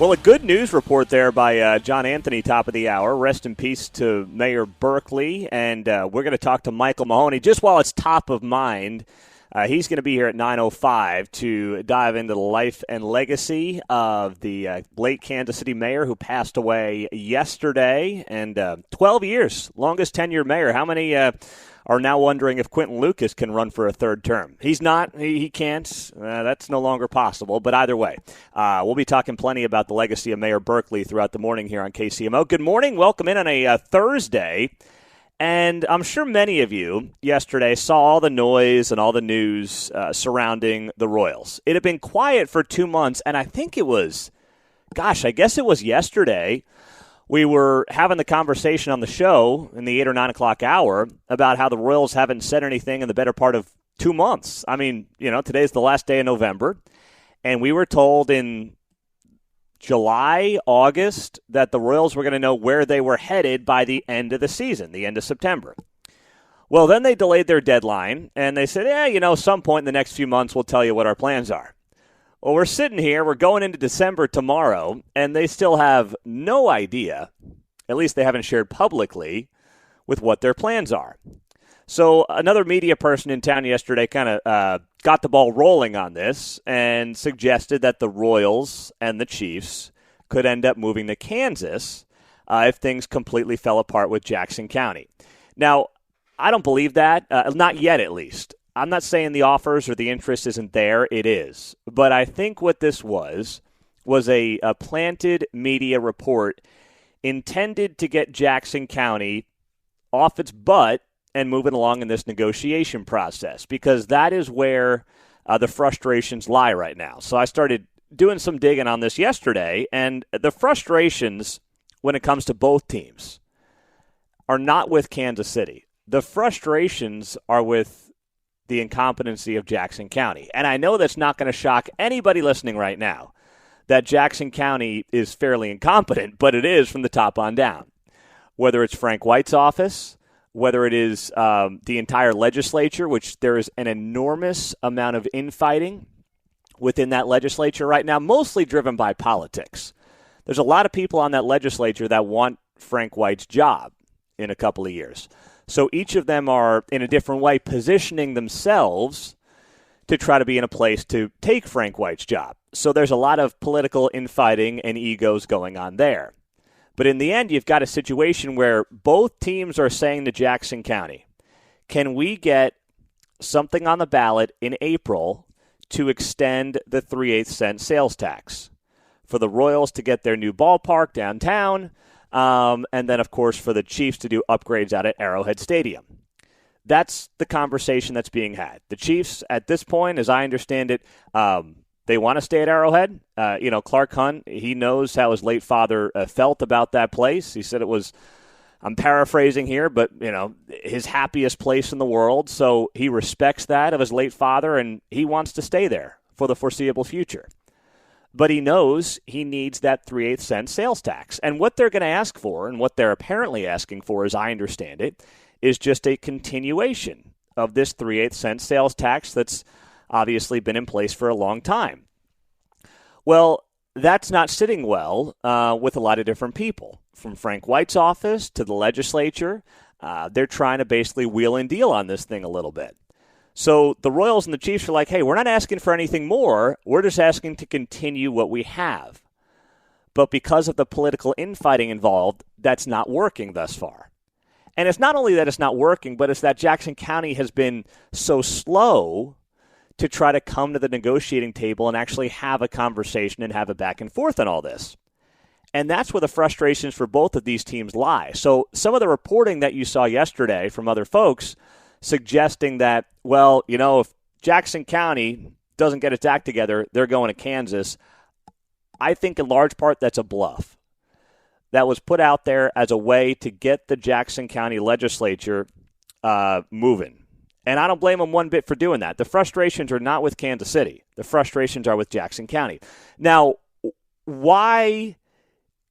Well, a good news report there by John Anthony, top of the hour. Rest in peace to Mayor Berkeley. And we're going to talk to Michael Mahoney just while it's top of mind. He's going to be here at 9:05 to dive into the life and legacy of the late Kansas City mayor who passed away yesterday. And 12 years, longest tenured mayor. How many are now wondering if Quentin Lucas can run for a third term? He's not. He can't. That's no longer possible. But either way, we'll be talking plenty about the legacy of Mayor Berkeley throughout the morning here on KCMO. Good morning. Welcome in on a Thursday. And I'm sure many of you yesterday saw all the noise and all the news surrounding the Royals. It had been quiet for 2 months, and I think it was, I guess it was yesterday, we were having the conversation on the show in the 8 or 9 o'clock hour about how the Royals haven't said anything in the better part of 2 months. I mean, today's the last day of November, and we were told in July, August, that the Royals were going to know where they were headed by the end of the season, the end of September. Well, then they delayed their deadline, and they said, some point in the next few months we'll tell you what our plans are. Well, we're sitting here, we're going into December tomorrow, and they still have no idea, at least they haven't shared publicly, with what their plans are. So another media person in town yesterday kind of got the ball rolling on this and suggested that the Royals and the Chiefs could end up moving to Kansas if things completely fell apart with Jackson County. Now, I don't believe that, not yet at least. I'm not saying the offers or the interest isn't there. It is. But I think what this was a planted media report intended to get Jackson County off its butt and moving along in this negotiation process, because that is where the frustrations lie right now. So I started doing some digging on this yesterday, and the frustrations when it comes to both teams are not with Kansas City. The frustrations are with the incompetency of Jackson County. And I know that's not going to shock anybody listening right now, that Jackson County is fairly incompetent, but it is from the top on down. Whether it's Frank White's office, whether it is the entire legislature, which there is an enormous amount of infighting within that legislature right now, mostly driven by politics. There's a lot of people on that legislature that want Frank White's job in a couple of years. So each of them are, in a different way, positioning themselves to try to be in a place to take Frank White's job. So there's a lot of political infighting and egos going on there. But in the end, you've got a situation where both teams are saying to Jackson County, can we get something on the ballot in April to extend the 3/8 cent sales tax for the Royals to get their new ballpark downtown, and then, of course, for the Chiefs to do upgrades out at Arrowhead Stadium? That's the conversation that's being had. The Chiefs, at this point, as I understand it, they want to stay at Arrowhead. Clark Hunt, he knows how his late father felt about that place. He said it was, I'm paraphrasing here, but, his happiest place in the world. So he respects that of his late father, and he wants to stay there for the foreseeable future. But he knows he needs that 3/8 cent sales tax. And what they're going to ask for, and what they're apparently asking for, as I understand it, is just a continuation of this 3/8 cent sales tax that's obviously been in place for a long time. Well, that's not sitting well with a lot of different people. From Frank White's office to the legislature, they're trying to basically wheel and deal on this thing a little bit. So the Royals and the Chiefs are like, hey, we're not asking for anything more. We're just asking to continue what we have. But because of the political infighting involved, that's not working thus far. And it's not only that it's not working, but it's that Jackson County has been so slow to try to come to the negotiating table and actually have a conversation and have a back and forth on all this. And that's where the frustrations for both of these teams lie. So some of the reporting that you saw yesterday from other folks suggesting that, well, if Jackson County doesn't get its act together, they're going to Kansas. I think in large part that's a bluff that was put out there as a way to get the Jackson County legislature moving. And I don't blame them one bit for doing that. The frustrations are not with Kansas City. The frustrations are with Jackson County. Now, why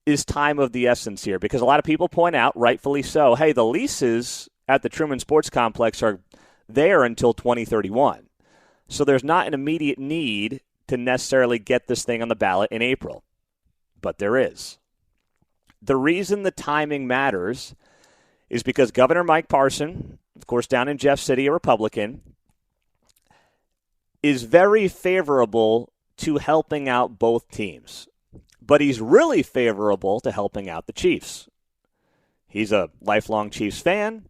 is time of the essence here? Because a lot of people point out, rightfully so, hey, the leases at the Truman Sports Complex are there until 2031. So there's not an immediate need to necessarily get this thing on the ballot in April. but there is. The reason the timing matters is because Governor Mike Parson, of course, down in Jeff City, a Republican, is very favorable to helping out both teams. But he's really favorable to helping out the Chiefs. He's a lifelong Chiefs fan.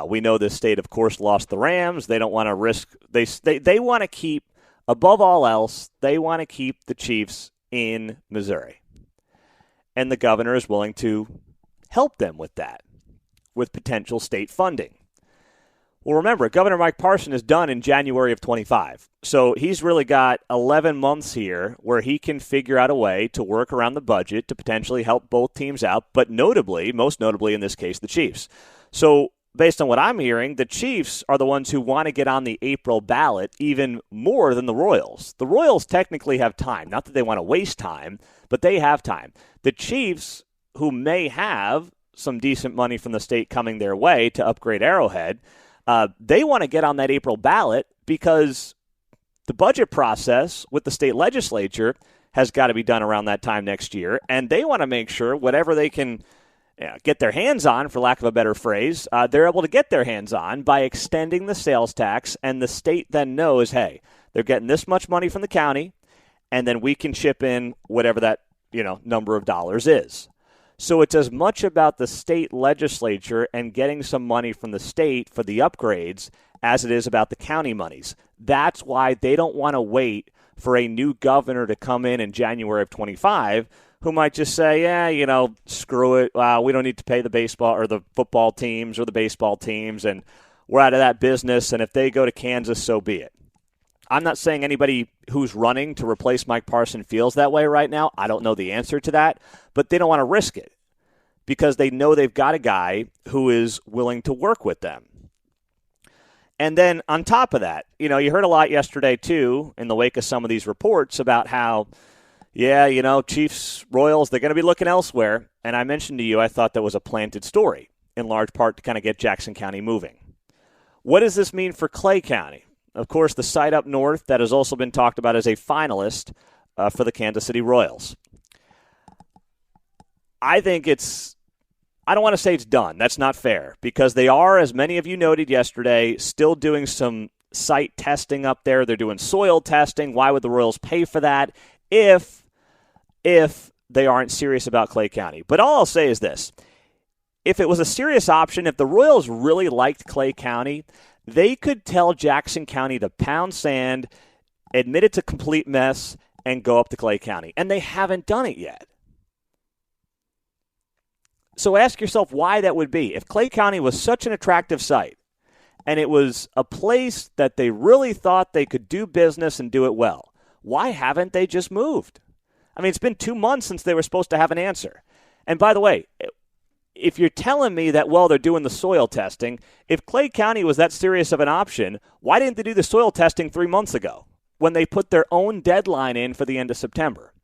We know this state, of course, lost the Rams. They don't want to risk. They want to keep, above all else, they want to keep the Chiefs in Missouri. And the governor is willing to help them with that, with potential state funding. Well, remember, Governor Mike Parson is done in January of 25. So he's really got 11 months here where he can figure out a way to work around the budget to potentially help both teams out, but most notably in this case, the Chiefs. So based on what I'm hearing, the Chiefs are the ones who want to get on the April ballot even more than the Royals. The Royals technically have time. Not that they want to waste time, but they have time. The Chiefs, who may have some decent money from the state coming their way to upgrade Arrowhead, they want to get on that April ballot because the budget process with the state legislature has got to be done around that time next year, and they want to make sure whatever they can get their hands on, for lack of a better phrase, they're able to get their hands on by extending the sales tax, and the state then knows, hey, they're getting this much money from the county, and then we can chip in whatever that number of dollars is. So it's as much about the state legislature and getting some money from the state for the upgrades as it is about the county monies. That's why they don't want to wait for a new governor to come in January of 25 who might just say, screw it. We don't need to pay the baseball or the football teams or the baseball teams, and we're out of that business. And if they go to Kansas, so be it. I'm not saying anybody who's running to replace Mike Parson feels that way right now. I don't know the answer to that, but they don't want to risk it because they know they've got a guy who is willing to work with them. And then on top of that, you heard a lot yesterday, too, in the wake of some of these reports about how, Chiefs, Royals, they're going to be looking elsewhere. And I mentioned to you, I thought that was a planted story, in large part to kind of get Jackson County moving. What does this mean for Clay County? Of course, the site up north that has also been talked about as a finalist for the Kansas City Royals. I think I don't want to say it's done. That's not fair because they are, as many of you noted yesterday, still doing some site testing up there. They're doing soil testing. Why would the Royals pay for that if they aren't serious about Clay County? But all I'll say is this. If it was a serious option, if the Royals really liked Clay County, they could tell Jackson County to pound sand, admit it's a complete mess, and go up to Clay County. And they haven't done it yet. So ask yourself why that would be. If Clay County was such an attractive site, and it was a place that they really thought they could do business and do it well, why haven't they just moved? I mean, it's been 2 months since they were supposed to have an answer. And by the way, if you're telling me that, they're doing the soil testing, if Clay County was that serious of an option, why didn't they do the soil testing 3 months ago when they put their own deadline in for the end of September?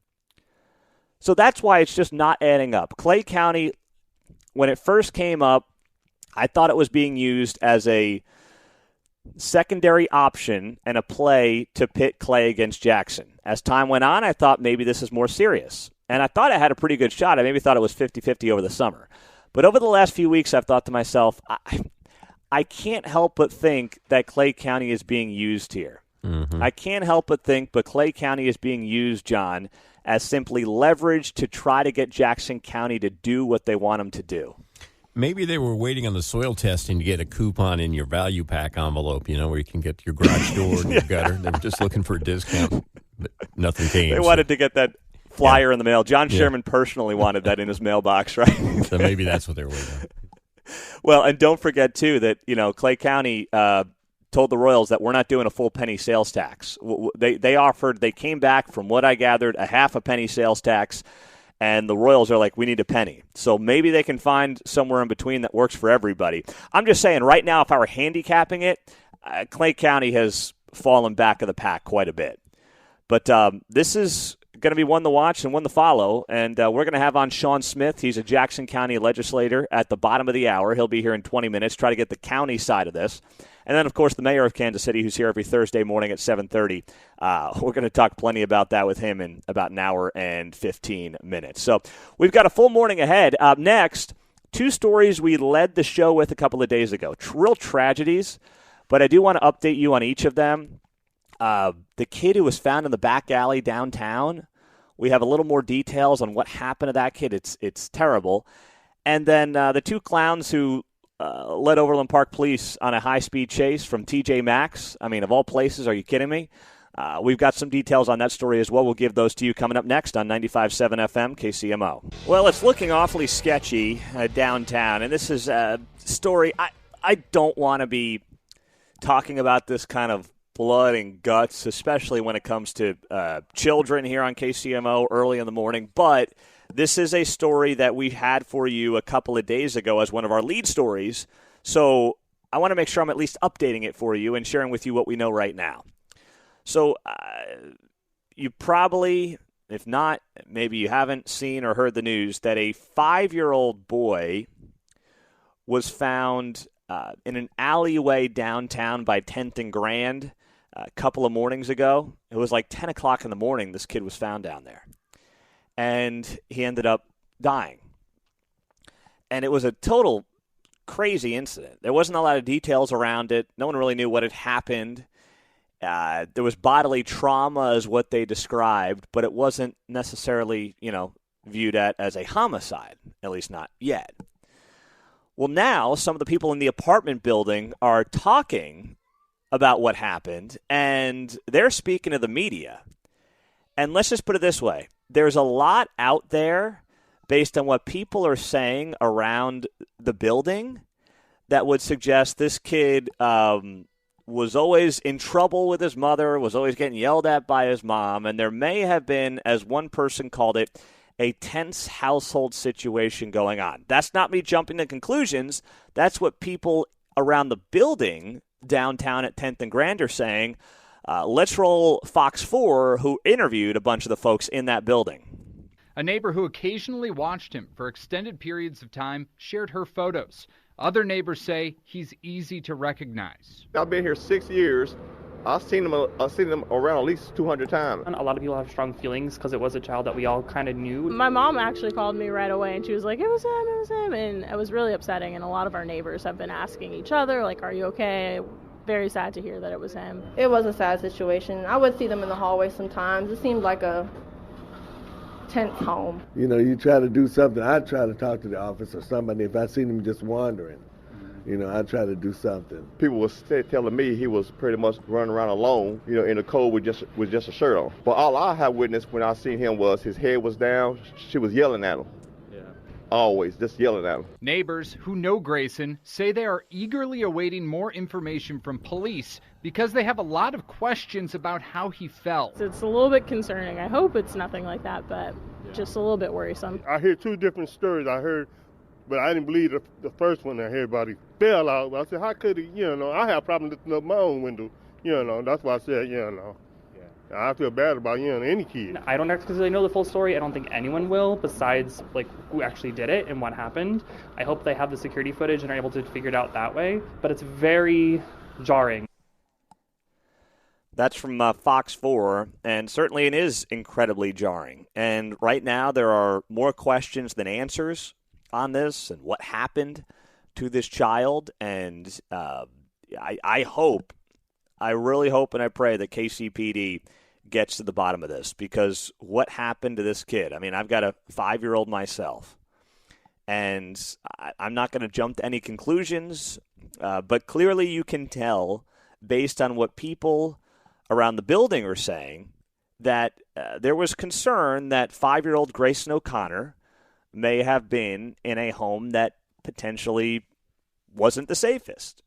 So that's why it's just not adding up. Clay County, when it first came up, I thought it was being used as a secondary option and a play to pit Clay against Jackson. As time went on, I thought maybe this is more serious. And I thought I had a pretty good shot. I maybe thought it was 50-50 over the summer. But over the last few weeks, I've thought to myself, I can't help but think that Clay County is being used here. Mm-hmm. I can't help but think, but Clay County is being used, John, as simply leverage to try to get Jackson County to do what they want them to do. Maybe they were waiting on the soil testing to get a coupon in your value pack envelope, where you can get your garage door and your gutter. They were just looking for a discount, but nothing came. They wanted to get that flyer in the mail. John Sherman personally wanted that in his mailbox, right? So maybe that's what they were waiting on. Well, and don't forget, too, that, Clay County told the Royals that we're not doing a full penny sales tax. They came back, from what I gathered, a half a penny sales tax, and the Royals are like, we need a penny. So maybe they can find somewhere in between that works for everybody. I'm just saying, right now, if I were handicapping it, Clay County has fallen back of the pack quite a bit. But this is going to be one to watch and one to follow, and we're going to have on Sean Smith. He's a Jackson County legislator at the bottom of the hour. He'll be here in 20 minutes, try to get the county side of this. And then, of course, the mayor of Kansas City, who's here every Thursday morning at 7:30. We're going to talk plenty about that with him in about an hour and 15 minutes. So we've got a full morning ahead. Up next, two stories we led the show with a couple of days ago. Real tragedies, but I do want to update you on each of them. The kid who was found in the back alley downtown, we have a little more details on what happened to that kid. It's terrible. And then the two clowns who led Overland Park Police on a high-speed chase from TJ Maxx. I mean, of all places, are you kidding me? We've got some details on that story as well. We'll give those to you coming up next on 95.7 FM KCMO. Well, it's looking awfully sketchy downtown, and this is a story. I don't want to be talking about this kind of blood and guts, especially when it comes to children here on KCMO early in the morning. But this is a story that we had for you a couple of days ago as one of our lead stories. So I want to make sure I'm at least updating it for you and sharing with you what we know right now. So you probably, if not, maybe you haven't seen or heard the news that a 5-year-old boy was found in an alleyway downtown by 10th and Grand a couple of mornings ago. It was like 10 o'clock in the morning this kid was found down there. And he ended up dying. And it was a total crazy incident. There wasn't a lot of details around it. No one really knew what had happened. There was bodily trauma is what they described, but it wasn't necessarily, viewed as a homicide, at least not yet. Well, now some of the people in the apartment building are talking about what happened, and they're speaking to the media. And let's just put it this way. There's a lot out there based on what people are saying around the building that would suggest this kid was always in trouble with his mother, was always getting yelled at by his mom, and there may have been, as one person called it, a tense household situation going on. That's not me jumping to conclusions. That's what people around the building downtown at 10th and Grand are saying. Let's roll Fox 4, who interviewed a bunch of the folks in that building. A neighbor who occasionally watched him for extended periods of time shared her photos. Other neighbors say he's easy to recognize. I've been here 6 years. I've seen them around at least 200 times. A lot of people have strong feelings because it was a child that we all kind of knew. My mom actually called me right away, and she was like, it was him, and it was really upsetting. And a lot of our neighbors have been asking each other, like, are you okay? Very sad to hear that it was him. It was a sad situation. I would see them in the hallway sometimes. It seemed like a tense home. You try to do something. I try to talk to the office or somebody. If I see them just wandering, I try to do something. People were telling me he was pretty much running around alone, in the cold with just a shirt on. But all I have witnessed when I seen him was his head was down. She was yelling at him. Always, just yelling at him. Neighbors who know Grayson say they are eagerly awaiting more information from police because they have a lot of questions about how he fell. It's a little bit concerning. I hope it's nothing like that, but just a little bit worrisome. I hear two different stories. But I didn't believe the first one that everybody fell out. I said, how could he, I have problems lifting up my own window, That's why I said, I feel bad about, any kid. I don't necessarily know the full story. I don't think anyone will, besides, who actually did it and what happened. I hope they have the security footage and are able to figure it out that way. But it's very jarring. That's from Fox 4, and certainly it is incredibly jarring. And right now there are more questions than answers on this and what happened to this child. And I hope, I really hope and I pray that KCPD gets to the bottom of this, because what happened to this kid? I mean, I've got a 5-year-old myself, and I'm not going to jump to any conclusions, but clearly you can tell based on what people around the building are saying that there was concern that 5-year-old Grayson O'Connor may have been in a home that potentially wasn't the safest.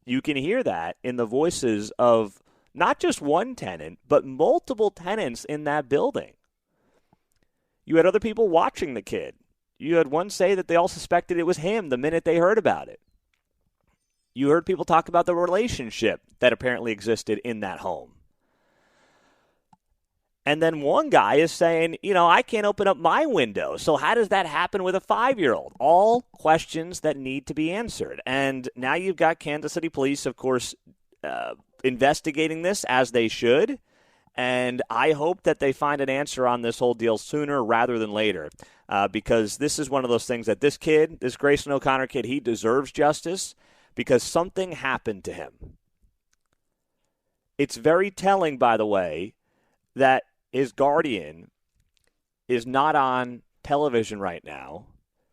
You can hear that in the voices of not just one tenant, but multiple tenants in that building. You had other people watching the kid. You had one say that they all suspected it was him the minute they heard about it. You heard people talk about the relationship that apparently existed in that home. And then one guy is saying, I can't open up my window. So how does that happen with a 5-year-old? All questions that need to be answered. And now you've got Kansas City Police, of course, investigating this as they should. And I hope that they find an answer on this whole deal sooner rather than later, because this is one of those things that this kid, this Grayson O'Connor kid, he deserves justice because something happened to him. It's very telling, by the way, that his guardian is not on television right now,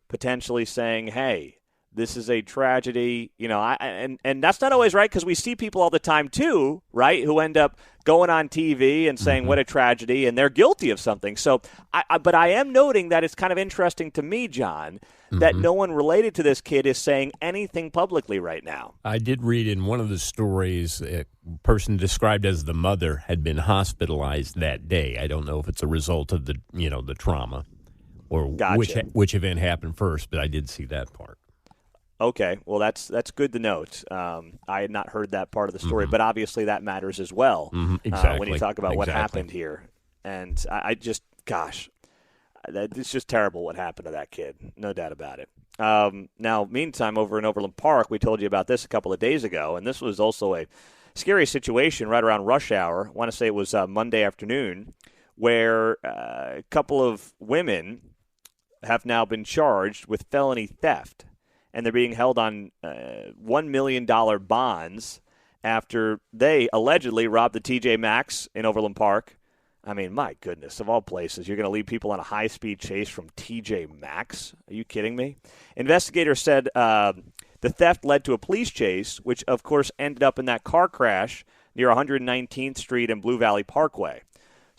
potentially saying, hey, this is a tragedy, and that's not always right because we see people all the time too, right, who end up going on TV and saying what a tragedy, and they're guilty of something. So, but I am noting that it's kind of interesting to me, John, that no one related to this kid is saying anything publicly right now. I did read in one of the stories a person described as the mother had been hospitalized that day. I don't know if it's a result of the trauma or which event happened first, but I did see that part. Okay, well, that's good to note. I had not heard that part of the story, but obviously that matters as well exactly. when you talk about what happened here. And I just, it's just terrible what happened to that kid, no doubt about it. Now, meantime, over in Overland Park, we told you about this a couple of days ago, and this was also a scary situation right around rush hour. I want to say it was Monday afternoon, where a couple of women have now been charged with felony theft. And they're being held on $1 million bonds after they allegedly robbed the TJ Maxx in Overland Park. I mean, my goodness, of all places, you're going to lead people on a high-speed chase from TJ Maxx? Are you kidding me? Investigators said the theft led to a police chase, which, of course, ended up in that car crash near 119th Street and Blue Valley Parkway.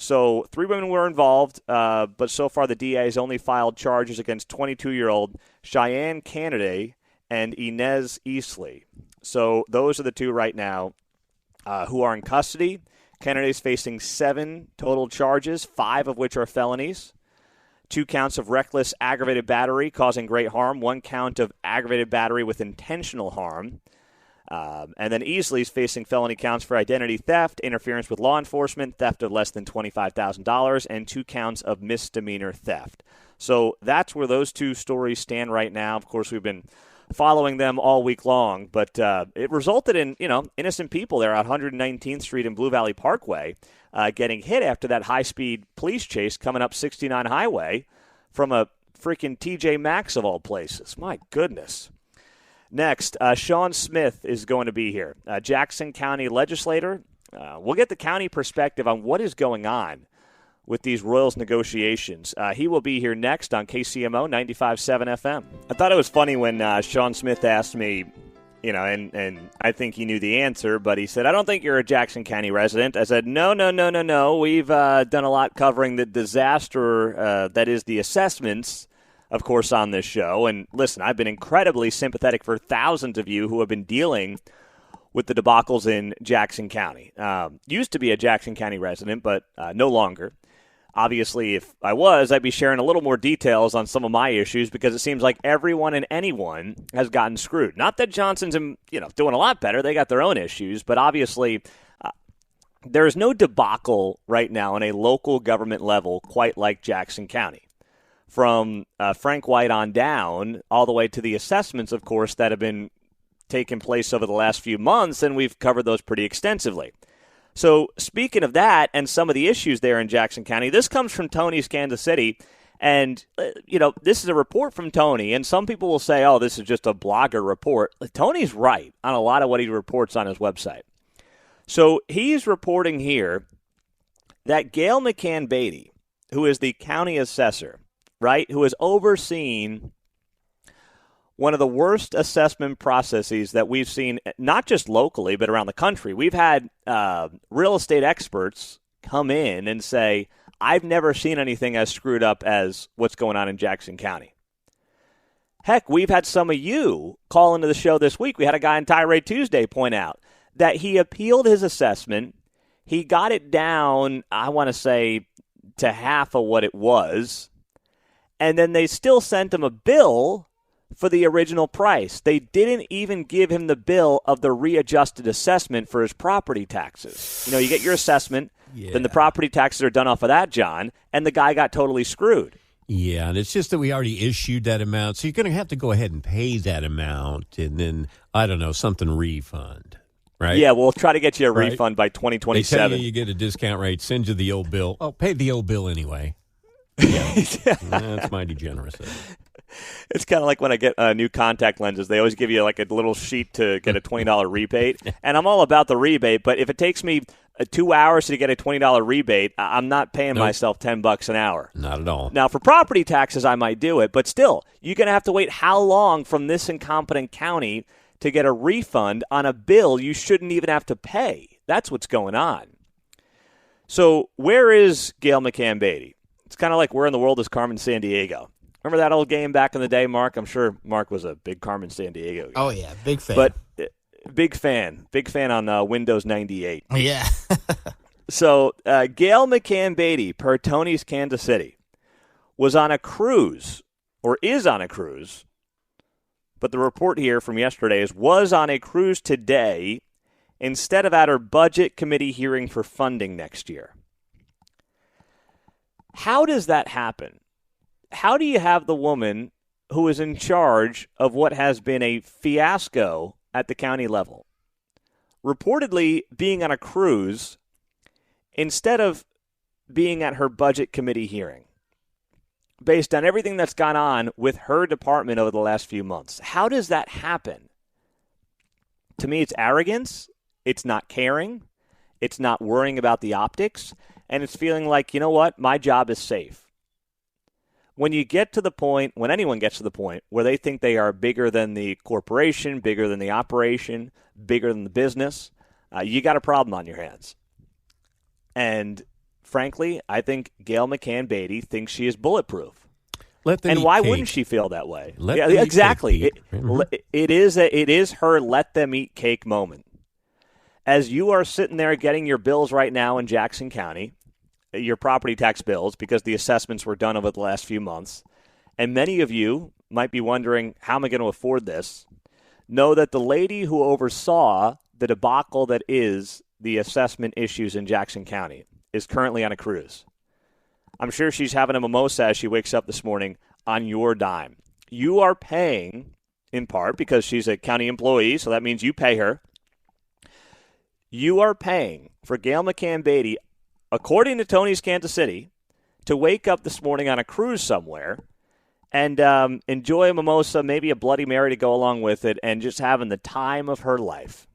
So 3 women were involved, but so far the DA has only filed charges against 22-year-old Cheyenne Kennedy and Inez Easley. So those are the two right now who are in custody. Kennedy's facing 7 total charges, 5 of which are felonies. 2 counts of reckless aggravated battery causing great harm, 1 count of aggravated battery with intentional harm. And then Easley's facing felony counts for identity theft, interference with law enforcement, theft of less than $25,000, and 2 counts of misdemeanor theft. So that's where those 2 stories stand right now. Of course, we've been following them all week long, but it resulted in, innocent people there at 119th Street and Blue Valley Parkway getting hit after that high-speed police chase coming up 69 Highway from a freaking TJ Maxx of all places. My goodness. Next, Sean Smith is going to be here, Jackson County legislator. We'll get the county perspective on what is going on with these Royals negotiations. He will be here next on KCMO 95.7 FM. I thought it was funny when Sean Smith asked me, and I think he knew the answer, but he said, I don't think you're a Jackson County resident. I said, no. We've done a lot covering the disaster that is the assessments, of course, on this show. And listen, I've been incredibly sympathetic for thousands of you who have been dealing with the debacles in Jackson County. Used to be a Jackson County resident, but no longer. Obviously, if I was, I'd be sharing a little more details on some of my issues because it seems like everyone and anyone has gotten screwed. Not that Johnson's, doing a lot better. They got their own issues, but obviously there is no debacle right now on a local government level quite like Jackson County. From Frank White on down, all the way to the assessments, of course, that have been taking place over the last few months, and we've covered those pretty extensively. So speaking of that and some of the issues there in Jackson County, this comes from Tony's Kansas City, and, this is a report from Tony, and some people will say, oh, this is just a blogger report. Tony's right on a lot of what he reports on his website. So he's reporting here that Gail McCann Beatty, who is the county assessor, right, who has overseen one of the worst assessment processes that we've seen, not just locally, but around the country. We've had real estate experts come in and say, I've never seen anything as screwed up as what's going on in Jackson County. Heck, we've had some of you call into the show this week. We had a guy on Tirade Tuesday point out that he appealed his assessment. He got it down, I want to say, to half of what it was. And then they still sent him a bill for the original price. They didn't even give him the bill of the readjusted assessment for his property taxes. You get your assessment, then the property taxes are done off of that, John, and the guy got totally screwed. Yeah, and it's just that we already issued that amount, so you're going to have to go ahead and pay that amount, and then, I don't know, something refund, right? Yeah, we'll try to get you a refund by 2027. They tell you get a discount rate, send you the old bill. Oh, pay the old bill anyway. Yeah, that's mighty generous. It's kind of like when I get new contact lenses. They always give you like a little sheet to get a $20 rebate, and I'm all about the rebate, but if it takes me 2 hours to get a $20 rebate, I'm not paying myself $10 an hour. Not at all. Now, for property taxes, I might do it, but still, you're going to have to wait how long from this incompetent county to get a refund on a bill you shouldn't even have to pay? That's what's going on. So where is Gail McCann Beatty? It's kind of like where in the world is Carmen Sandiego? Remember that old game back in the day, Mark? I'm sure Mark was a big Carmen Sandiego guy. Oh, yeah, big fan. But big fan on Windows 98. Yeah. So Gail McCann Beatty, per Tony's Kansas City, was on a cruise, or is on a cruise, but the report here from yesterday is was on a cruise today instead of at her budget committee hearing for funding next year. How does that happen? How do you have the woman who is in charge of what has been a fiasco at the county level reportedly being on a cruise instead of being at her budget committee hearing based on everything that's gone on with her department over the last few months? How does that happen? To me, it's arrogance. It's not caring. It's not worrying about the optics. And it's feeling like, you know what, my job is safe. When you get to the point, when anyone gets to the point where they think they are bigger than the corporation, bigger than the operation, bigger than the business, you got a problem on your hands. And frankly, I think Gail McCann Beatty thinks she is bulletproof. And why wouldn't she feel that way? Exactly. It is her let them eat cake moment. As you are sitting there getting your bills right now in Jackson County, your property tax bills, because the assessments were done over the last few months, and many of you might be wondering, how am I going to afford this? Know that the lady who oversaw the debacle that is the assessment issues in Jackson County is currently on a cruise. I'm sure she's having a mimosa as she wakes up this morning on your dime. You are paying, in part, because she's a county employee, so that means you pay her. You are paying for Gail McCann Beatty, according to Tony's Kansas City, to wake up this morning on a cruise somewhere and enjoy a mimosa, maybe a Bloody Mary to go along with it, and just having the time of her life.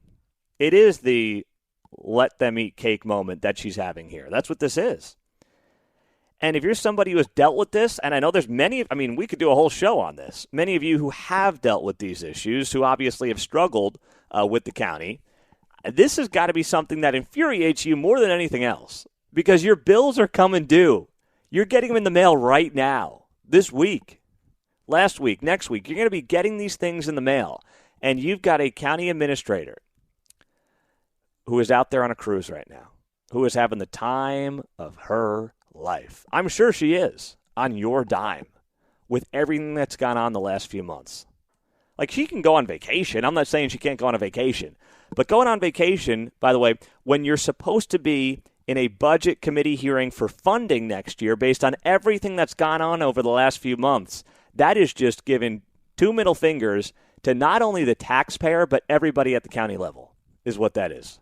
It is the let them eat cake moment that she's having here. That's what this is. And if you're somebody who has dealt with this, and I know there's many, we could do a whole show on this, many of you who have dealt with these issues, who obviously have struggled with the county, this has got to be something that infuriates you more than anything else, because your bills are coming due. You're getting them in the mail right now, this week, last week, next week. You're going to be getting these things in the mail, and you've got a county administrator who is out there on a cruise right now, who is having the time of her life. I'm sure she is, on your dime, with everything that's gone on the last few months. Like, she can go on vacation. I'm not saying she can't go on a vacation. But going on vacation, by the way, when you're supposed to be in a budget committee hearing for funding next year based on everything that's gone on over the last few months, that is just giving two middle fingers to not only the taxpayer, but everybody at the county level, is what that is.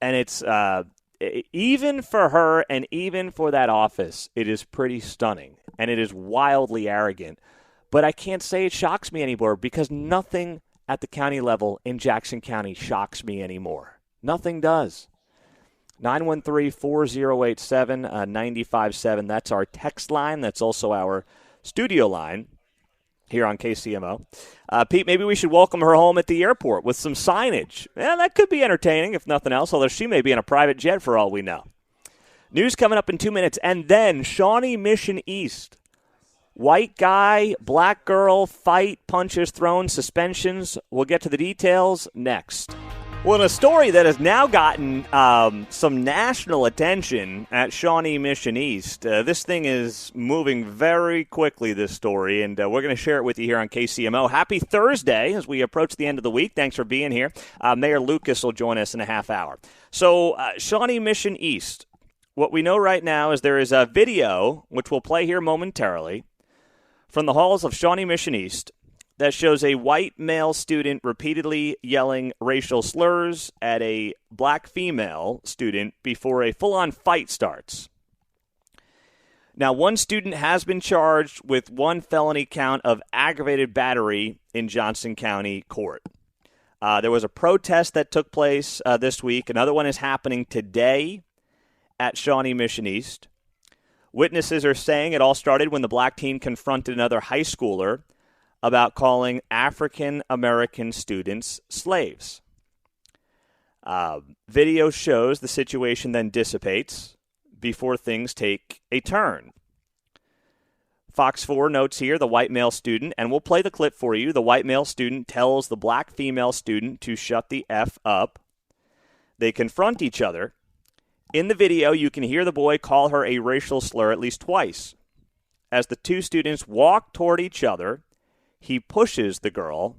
And it's, even for her and even for that office, it is pretty stunning. And it is wildly arrogant. But I can't say it shocks me anymore, because nothing at the county level in Jackson County shocks me anymore. Nothing does. 913-4087-957. That's our text line. That's also our studio line here on KCMO. Pete, maybe we should welcome her home at the airport with some signage. Yeah, that could be entertaining, if nothing else, although she may be in a private jet for all we know. News coming up in 2 minutes, and then Shawnee Mission East. White guy, black girl, fight, punches thrown, suspensions. We'll get to the details next. Well, in a story that has now gotten some national attention at Shawnee Mission East, this thing is moving very quickly, this story, and we're going to share it with you here on KCMO. Happy Thursday as we approach the end of the week. Thanks for being here. Mayor Lucas will join us in a half hour. So, Shawnee Mission East, what we know right now is there is a video, which we'll play here momentarily, from the halls of Shawnee Mission East, that shows a white male student repeatedly yelling racial slurs at a black female student before a full-on fight starts. Now, one student has been charged with one felony count of aggravated battery in Johnson County Court. There was a protest that took place this week. Another one is happening today at Shawnee Mission East. Witnesses are saying it all started when the black teen confronted another high schooler about calling African-American students slaves. Video shows the situation then dissipates before things take a turn. Fox 4 notes here the white male student, and we'll play the clip for you. The white male student tells the black female student to shut the F up. They confront each other. In the video, you can hear the boy call her a racial slur at least twice. As the two students walk toward each other, he pushes the girl,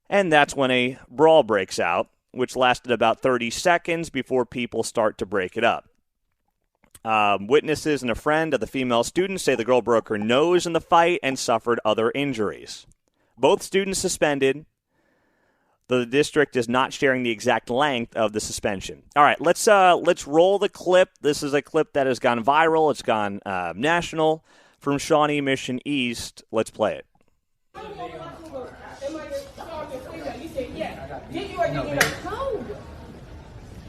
and that's when a brawl breaks out, which lasted about 30 seconds before people start to break it up. Witnesses and a friend of the female student say the girl broke her nose in the fight and suffered other injuries. Both students suspended. The district is not sharing the exact length of the suspension. All right, let's roll the clip. This is a clip that has gone viral. It's gone national from Shawnee Mission East. Let's play it.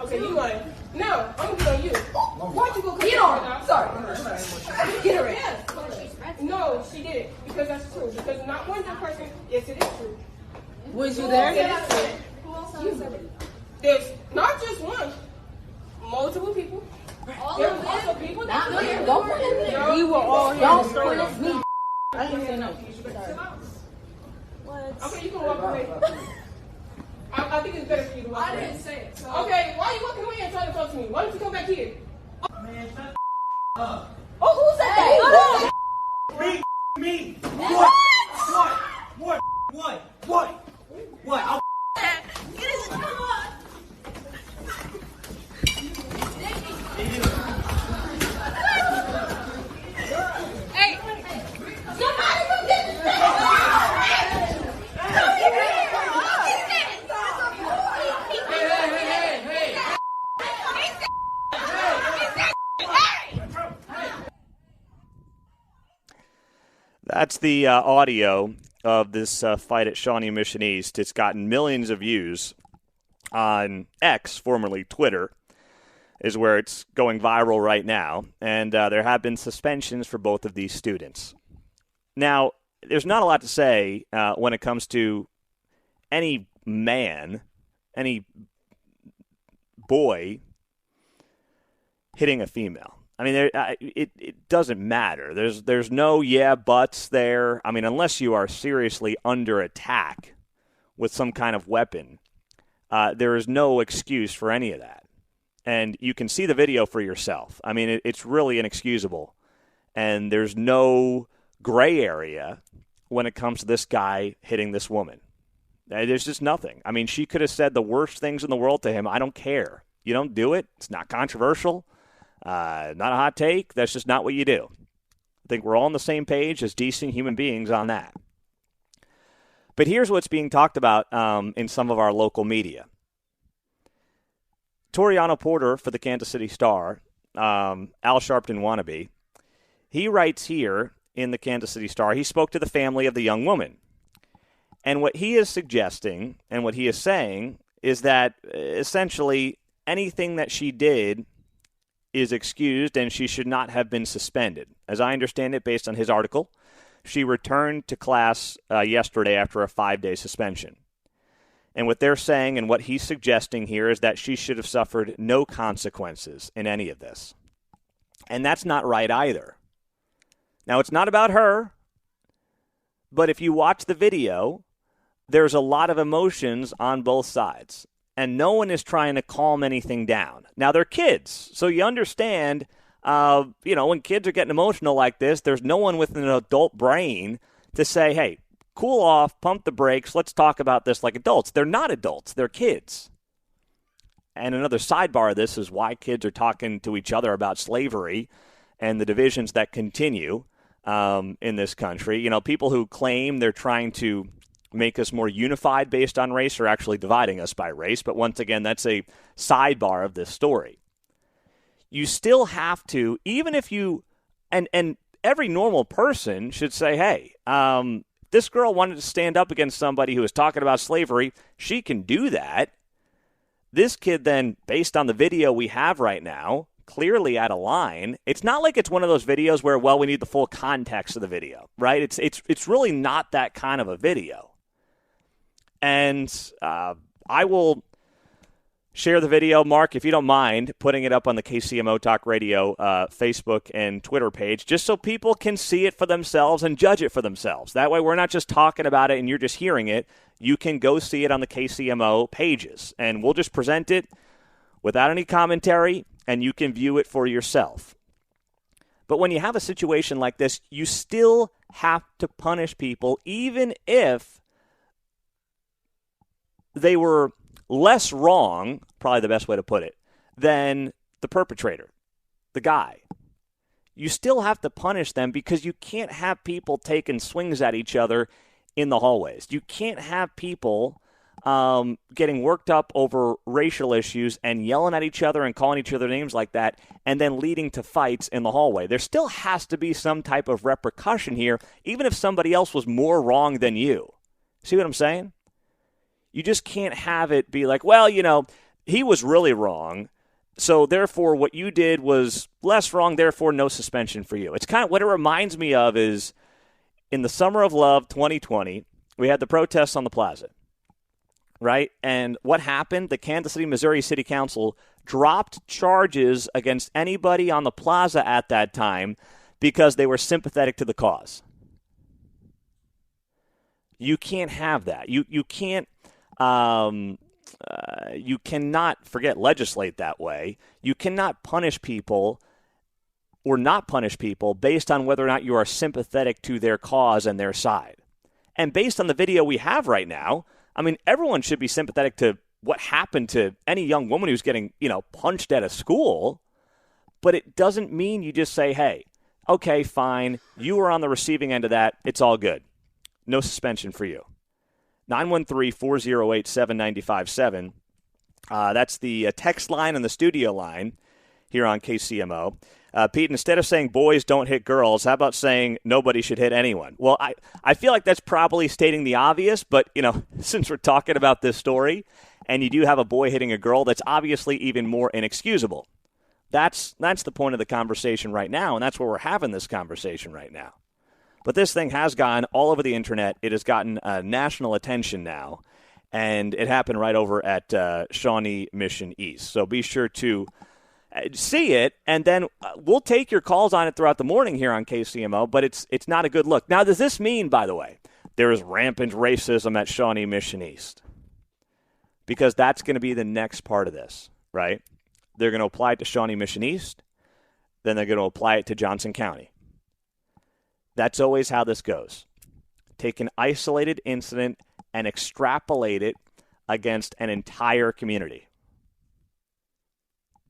Okay, you lying. No, I'm gonna get on you. Why'd you go get on? Sorry. Get her in. No, she didn't. Because that's true. Because not one person. Yes, it is true. Was you there? Who else on the There's not just one. Multiple people. There's also people that don't put it in there. We were all here. Don't put it me. I didn't say no. What? Okay, you can walk away. I think it's better for you to walk away. I didn't say it. So. Okay, why are you walking away and trying to talk to me? Why don't you come back here? Man, shut up. Oh, who said that? Me. What? I'll Hey, somebody go get this thing. That's the audio of this fight at Shawnee Mission East. It's gotten millions of views on X, formerly Twitter, is where it's going viral right now. And there have been suspensions for both of these students. Now, there's not a lot to say when it comes to any man, any boy hitting a female. I mean, it doesn't matter. There's no buts there. I mean, unless you are seriously under attack with some kind of weapon, there is no excuse for any of that. And you can see the video for yourself. I mean, it's really inexcusable. And there's no gray area when it comes to this guy hitting this woman. There's just nothing. I mean, she could have said the worst things in the world to him. I don't care. You don't do it. It's not controversial. Not a hot take. That's just not what you do. I think we're all on the same page as decent human beings on that. But here's what's being talked about in some of our local media. Toriano Porter for the Kansas City Star, Al Sharpton wannabe, he writes here in the Kansas City Star, he spoke to the family of the young woman. And what he is suggesting and what he is saying is that essentially anything that she did is excused and she should not have been suspended. As I understand it, based on his article, she returned to class yesterday after a 5-day suspension. And what they're saying and what he's suggesting here is that she should have suffered no consequences in any of this. And that's not right either. Now, it's not about her, but if you watch the video, there's a lot of emotions on both sides. and no one is trying to calm anything down. Now, they're kids, so you understand, when kids are getting emotional like this, there's no one with an adult brain to say, hey, cool off, pump the brakes, let's talk about this like adults. They're not adults, they're kids. And another sidebar of this is why kids are talking to each other about slavery and the divisions that continue in this country. People who claim they're trying to make us more unified based on race are actually dividing us by race. But once again, that's a sidebar of this story. You still have to, even if you, and every normal person should say, hey, this girl wanted to stand up against somebody who was talking about slavery. She can do that. This kid then, based on the video we have right now, clearly out of line. It's not like it's one of those videos where, we need the full context of the video, right? It's really not that kind of a video. And I will share the video, Mark, if you don't mind, putting it up on the KCMO Talk Radio Facebook and Twitter page, just so people can see it for themselves and judge it for themselves. That way we're not just talking about it and you're just hearing it. You can go see it on the KCMO pages, and we'll just present it without any commentary, and you can view it for yourself. But when you have a situation like this, you still have to punish people, even if they were less wrong, probably the best way to put it, than the perpetrator, the guy. You still have to punish them because you can't have people taking swings at each other in the hallways. You can't have people getting worked up over racial issues and yelling at each other and calling each other names like that and then leading to fights in the hallway. There still has to be some type of repercussion here, even if somebody else was more wrong than you. See what I'm saying? You just can't have it be like, he was really wrong, so therefore what you did was less wrong, therefore no suspension for you. It's kind of what it reminds me of is in the Summer of Love 2020, we had the protests on the plaza, right? And what happened? The Kansas City, Missouri City Council dropped charges against anybody on the plaza at that time because they were sympathetic to the cause. You can't have that. You can't. You cannot legislate that way. You cannot punish people or not punish people based on whether or not you are sympathetic to their cause and their side. And based on the video we have right now, everyone should be sympathetic to what happened to any young woman who's getting, punched at a school. But it doesn't mean you just say, hey, okay, fine, you were on the receiving end of that. It's all good. No suspension for you. 913-408-7957. That's the text line and the studio line here on KCMO. Pete, instead of saying boys don't hit girls, how about saying nobody should hit anyone? Well, I feel like that's probably stating the obvious, but, since we're talking about this story and you do have a boy hitting a girl, that's obviously even more inexcusable. That's the point of the conversation right now, and that's where we're having this conversation right now. But this thing has gone all over the internet. It has gotten national attention now, and it happened right over at Shawnee Mission East. So be sure to see it, and then we'll take your calls on it throughout the morning here on KCMO, but it's not a good look. Now, does this mean, by the way, there is rampant racism at Shawnee Mission East? Because that's going to be the next part of this, right? They're going to apply it to Shawnee Mission East, then they're going to apply it to Johnson County. That's always how this goes. Take an isolated incident and extrapolate it against an entire community.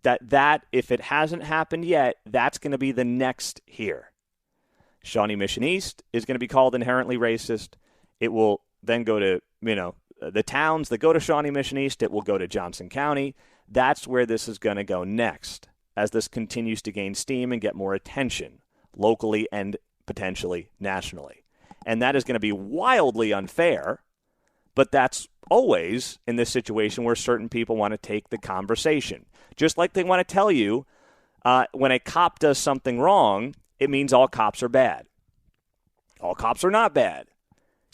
That if it hasn't happened yet, that's going to be the next here. Shawnee Mission East is going to be called inherently racist. It will then go to, the towns that go to Shawnee Mission East. It will go to Johnson County. That's where this is going to go next as this continues to gain steam and get more attention locally and potentially nationally. And that is going to be wildly unfair, but that's always in this situation where certain people want to take the conversation. Just like they want to tell you when a cop does something wrong, it means all cops are bad. All cops are not bad.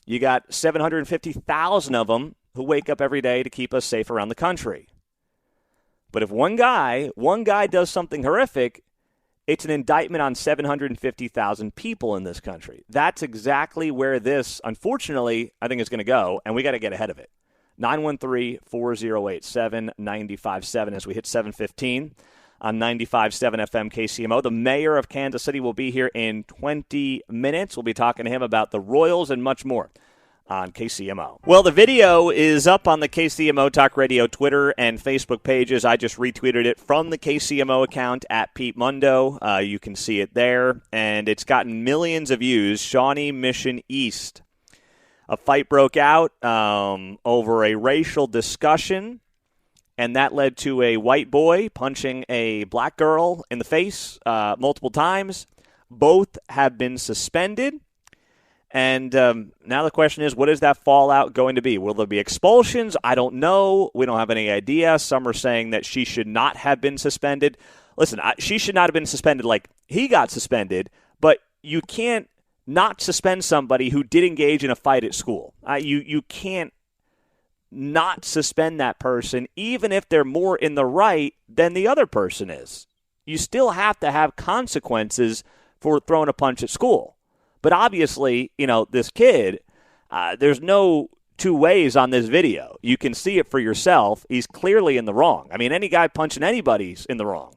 You got 750,000 of them who wake up every day to keep us safe around the country. But if one guy does something horrific, it's an indictment on 750,000 people in this country. That's exactly where this, unfortunately, I think is going to go, and we got to get ahead of it. 913-408-7957 as we hit 7:15 on 95.7 FM KCMO. The mayor of Kansas City will be here in 20 minutes. We'll be talking to him about the Royals and much more on KCMO. Well, the video is up on the KCMO Talk Radio Twitter and Facebook pages. I just retweeted it from the KCMO account at Pete Mundo. You can see it there, and it's gotten millions of views. Shawnee Mission East. A fight broke out over a racial discussion, and that led to a white boy punching a black girl in the face multiple times. Both have been suspended. And now the question is, what is that fallout going to be? Will there be expulsions? I don't know. We don't have any idea. Some are saying that she should not have been suspended. Listen, she should not have been suspended like he got suspended, but you can't not suspend somebody who did engage in a fight at school. You can't not suspend that person, even if they're more in the right than the other person is. You still have to have consequences for throwing a punch at school. But obviously, this kid, there's no two ways on this video. You can see it for yourself. He's clearly in the wrong. I mean, any guy punching anybody's in the wrong.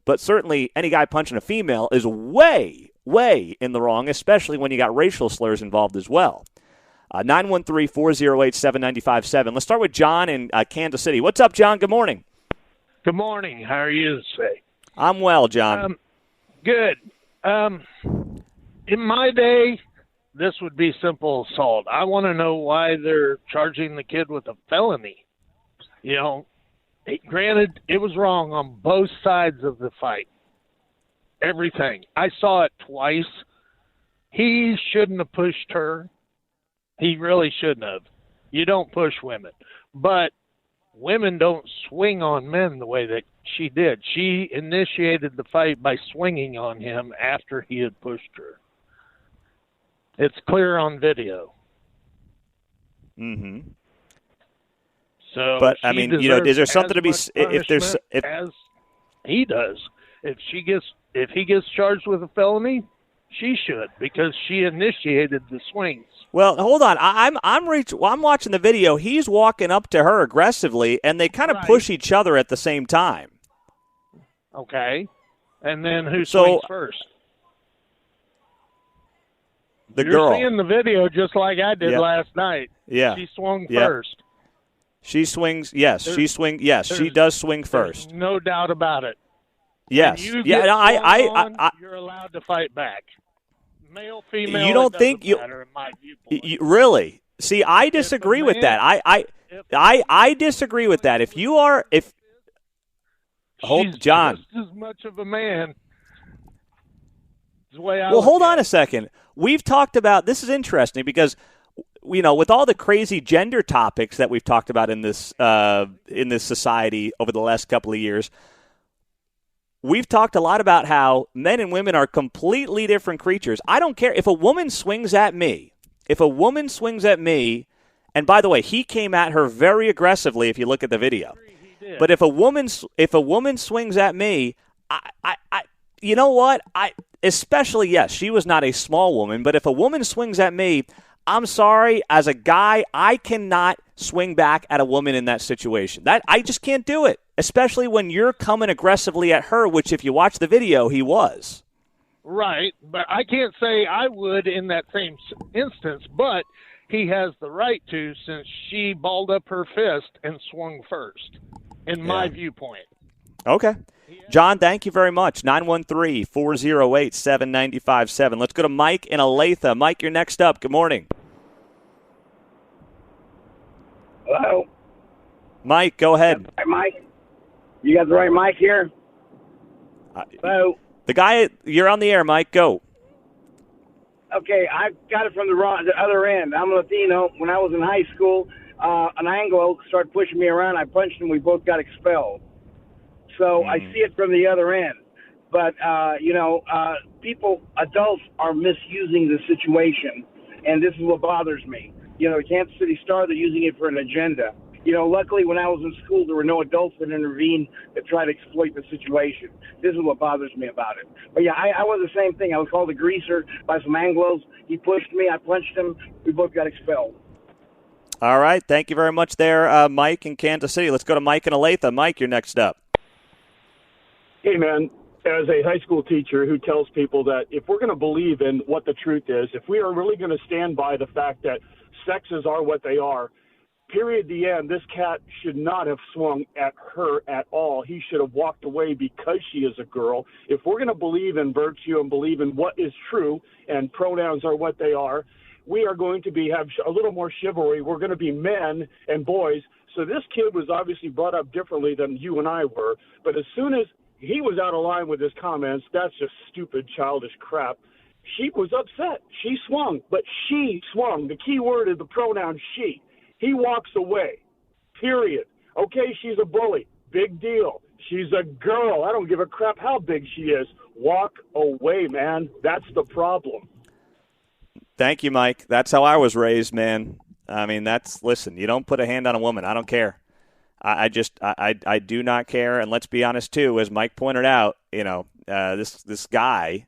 But certainly any guy punching a female is way in the wrong, especially when you got racial slurs involved as well. 913-408-7957. Let's start with John in Kansas City. What's up, John? Good morning. Good morning. How are you today? I'm well, John. Good. In my day, this would be simple assault. I want to know why they're charging the kid with a felony. Granted, it was wrong on both sides of the fight. Everything. I saw it twice. He shouldn't have pushed her. He really shouldn't have. You don't push women. But women don't swing on men the way that she did. She initiated the fight by swinging on him after he had pushed her. It's clear on video. Mm-hmm. So, but I mean, is there something to be as he does? If he gets charged with a felony, she should, because she initiated the swings. Well, hold on. I'm watching the video. He's walking up to her aggressively, and they kind of push each other at the same time. Okay, and then who swings first? You're girl. You're seeing the video just like I did last night. Yeah, she swung first. She swings. Yes, she swings. Yes, she does swing first. No doubt about it. Yes. You're allowed to fight back. Male, female. You don't think matter, in my viewpoint. You really? See, I disagree with that. I disagree with that. Hold, John. Just as much of a man. The way hold on a second. We've talked about this is interesting because with all the crazy gender topics that we've talked about in this society over the last couple of years. We've talked a lot about how men and women are completely different creatures. I don't care if a woman swings at me. And by the way, he came at her very aggressively if you look at the video. But if a woman swings at me, you know what? Especially, yes, she was not a small woman, but if a woman swings at me, I'm sorry, as a guy, I cannot swing back at a woman in that situation. I just can't do it, especially when you're coming aggressively at her, which if you watch the video, he was. Right, but I can't say I would in that same instance, but he has the right to since she balled up her fist and swung first, in my viewpoint. Okay. John, thank you very much. 913-408-7957. Let's go to Mike in Olathe. Mike, you're next up. Good morning. Hello? Mike, go ahead. Hi, Mike. You got the right mic here? Hello? The guy, you're on the air, Mike. Go. Okay, I got it from the other end. I'm Latino. When I was in high school, an Anglo started pushing me around. I punched him. We both got expelled. So I see it from the other end. But, adults are misusing the situation, and this is what bothers me. Kansas City Star, they're using it for an agenda. Luckily when I was in school, there were no adults that intervened that tried to exploit the situation. This is what bothers me about it. But, yeah, I was the same thing. I was called a greaser by some Anglos. He pushed me. I punched him. We both got expelled. All right. Thank you very much there, Mike in Kansas City. Let's go to Mike in Olathe. Mike, you're next up. Hey, man, as a high school teacher who tells people that if we're going to believe in what the truth is, if we are really going to stand by the fact that sexes are what they are, period, the end, this cat should not have swung at her at all. He should have walked away because she is a girl. If we're going to believe in virtue and believe in what is true and pronouns are what they are, we are going to have a little more chivalry. We're going to be men and boys. So this kid was obviously brought up differently than you and I were. But as soon as he was out of line with his comments, that's just stupid, childish crap. She was upset. She swung, but she swung. The key word is the pronoun she. He walks away, period. Okay, she's a bully. Big deal. She's a girl. I don't give a crap how big she is. Walk away, man. That's the problem. Thank you, Mike. That's how I was raised, man. I mean, listen, you don't put a hand on a woman. I don't care. I do not care. And let's be honest, too, as Mike pointed out, this guy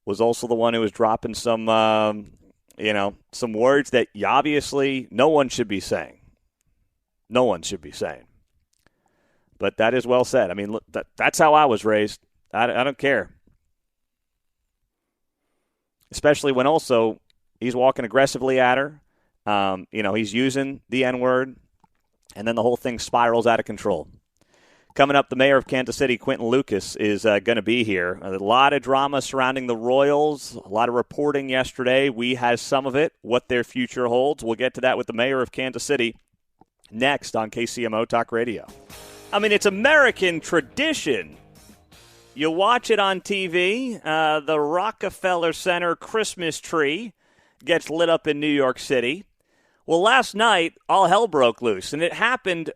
was also the one who was dropping some words that obviously no one should be saying. No one should be saying. But that is well said. I mean, look, that's how I was raised. I don't care. Especially when also he's walking aggressively at her. He's using the N-word, and then the whole thing spirals out of control. Coming up, the mayor of Kansas City, Quentin Lucas, is going to be here. A lot of drama surrounding the Royals, a lot of reporting yesterday. We had some of it, what their future holds. We'll get to that with the mayor of Kansas City next on KCMO Talk Radio. I mean, it's American tradition. You watch it on TV. The Rockefeller Center Christmas tree gets lit up in New York City. Well, last night, all hell broke loose, and it happened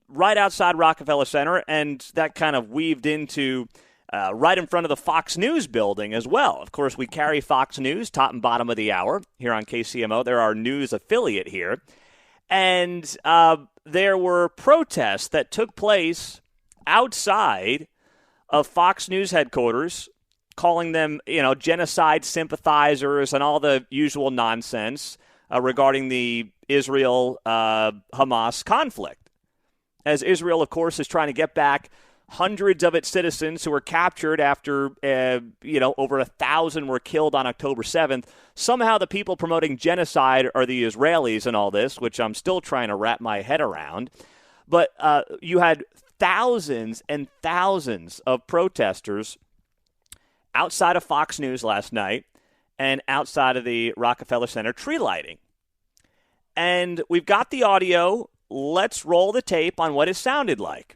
right outside Rockefeller Center, and that kind of weaved into right in front of the Fox News building as well. Of course, we carry Fox News, top and bottom of the hour, here on KCMO. They're our news affiliate here. And there were protests that took place outside of Fox News headquarters, calling them, genocide sympathizers and all the usual nonsense regarding the Israel-Hamas conflict. As Israel, of course, is trying to get back hundreds of its citizens who were captured after, over 1,000 were killed on October 7th. Somehow the people promoting genocide are the Israelis in all this, which I'm still trying to wrap my head around. But you had thousands and thousands of protesters outside of Fox News last night and outside of the Rockefeller Center tree lighting. And we've got the audio. Let's roll the tape on what it sounded like.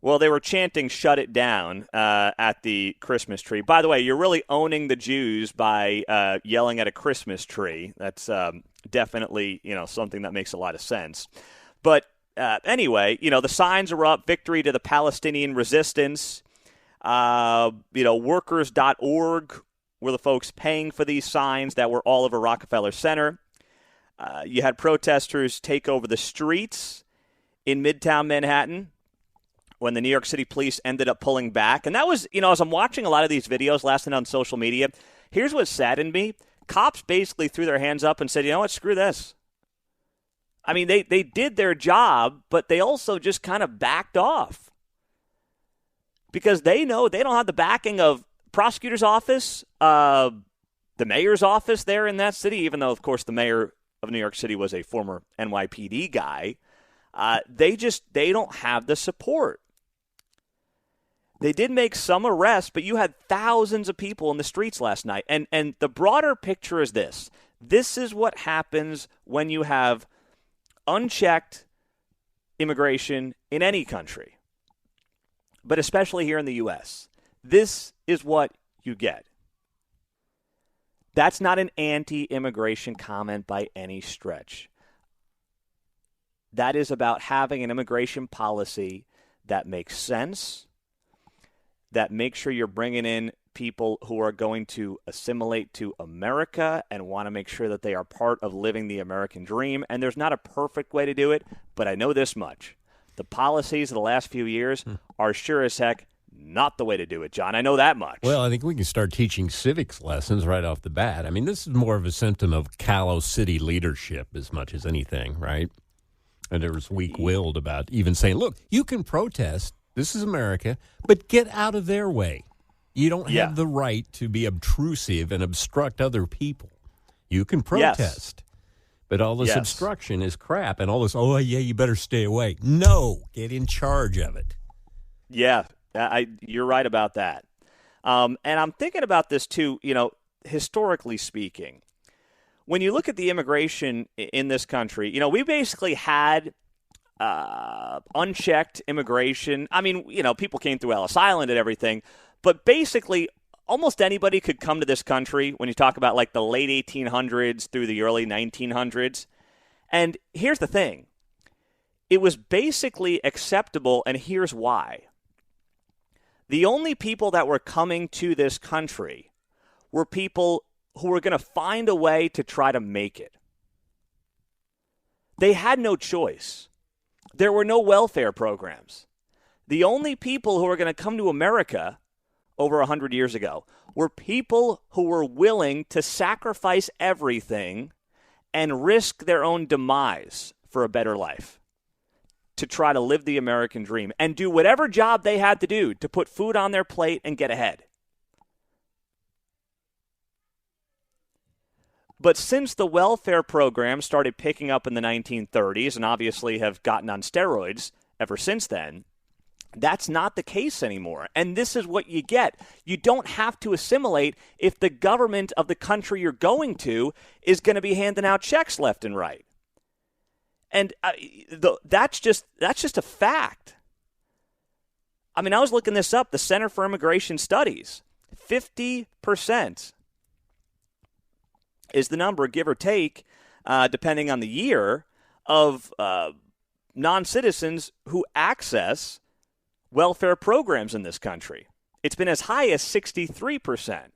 Well, they were chanting "Shut it down" at the Christmas tree. By the way, you're really owning the Jews by yelling at a Christmas tree. That's definitely, something that makes a lot of sense. But anyway, the signs are up. Victory to the Palestinian resistance. Workers.org were the folks paying for these signs that were all over Rockefeller Center. You had protesters take over the streets in Midtown Manhattan when the New York City police ended up pulling back. And that was, as I'm watching a lot of these videos last night on social media, here's what saddened me. Cops basically threw their hands up and said, you know what, screw this. I mean, they did their job, but they also just kind of backed off. Because they know they don't have the backing of prosecutor's office, the mayor's office there in that city, even though, of course, the mayor of New York City was a former NYPD guy. They don't have the support. They did make some arrests, but you had thousands of people in the streets last night. And the broader picture is this. This is what happens when you have unchecked immigration in any country, but especially here in the U.S. This is what you get. That's not an anti-immigration comment by any stretch. That is about having an immigration policy that makes sense, that makes sure you're bringing in people who are going to assimilate to America and want to make sure that they are part of living the American dream. And there's not a perfect way to do it, but I know this much. The policies of the last few years are sure as heck not the way to do it, John. I know that much. Well, I think we can start teaching civics lessons right off the bat. I mean, this is more of a symptom of callow city leadership as much as anything, right? And it was weak-willed about even saying, look, you can protest. This is America, but get out of their way. You don't have the right to be obtrusive and obstruct other people. You can protest. But all this obstruction is crap, and all this, oh, yeah, you better stay away. No, get in charge of it. Yeah, you're right about that. And I'm thinking about this, too, historically speaking. When you look at the immigration in this country, we basically had unchecked immigration. I mean, people came through Ellis Island and everything, but basically almost anybody could come to this country when you talk about like the late 1800s through the early 1900s. And here's the thing. It was basically acceptable, and here's why. The only people that were coming to this country were people who were going to find a way to try to make it. They had no choice. There were no welfare programs. The only people who were going to come to America over 100 years ago were people who were willing to sacrifice everything and risk their own demise for a better life, to try to live the American dream and do whatever job they had to do to put food on their plate and get ahead. But since the welfare program started picking up in the 1930s and obviously have gotten on steroids ever since then, that's not the case anymore. And this is what you get. You don't have to assimilate if the government of the country you're going to is going to be handing out checks left and right. And that's just a fact. I mean, I was looking this up. The Center for Immigration Studies, 50% is the number, give or take, depending on the year, of non-citizens who access welfare programs in this country. It's been as high as 63%.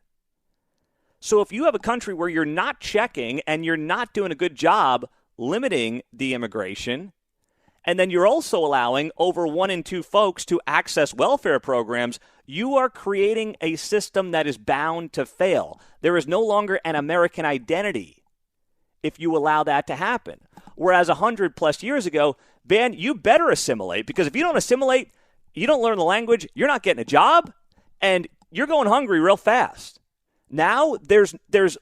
So if you have a country where you're not checking and you're not doing a good job limiting the immigration, and then you're also allowing over 1 in 2 folks to access welfare programs, you are creating a system that is bound to fail. There is no longer an American identity if you allow that to happen. Whereas 100+ years ago, man, you better assimilate, because if you don't assimilate, you don't learn the language, you're not getting a job, and you're going hungry real fast. Now there's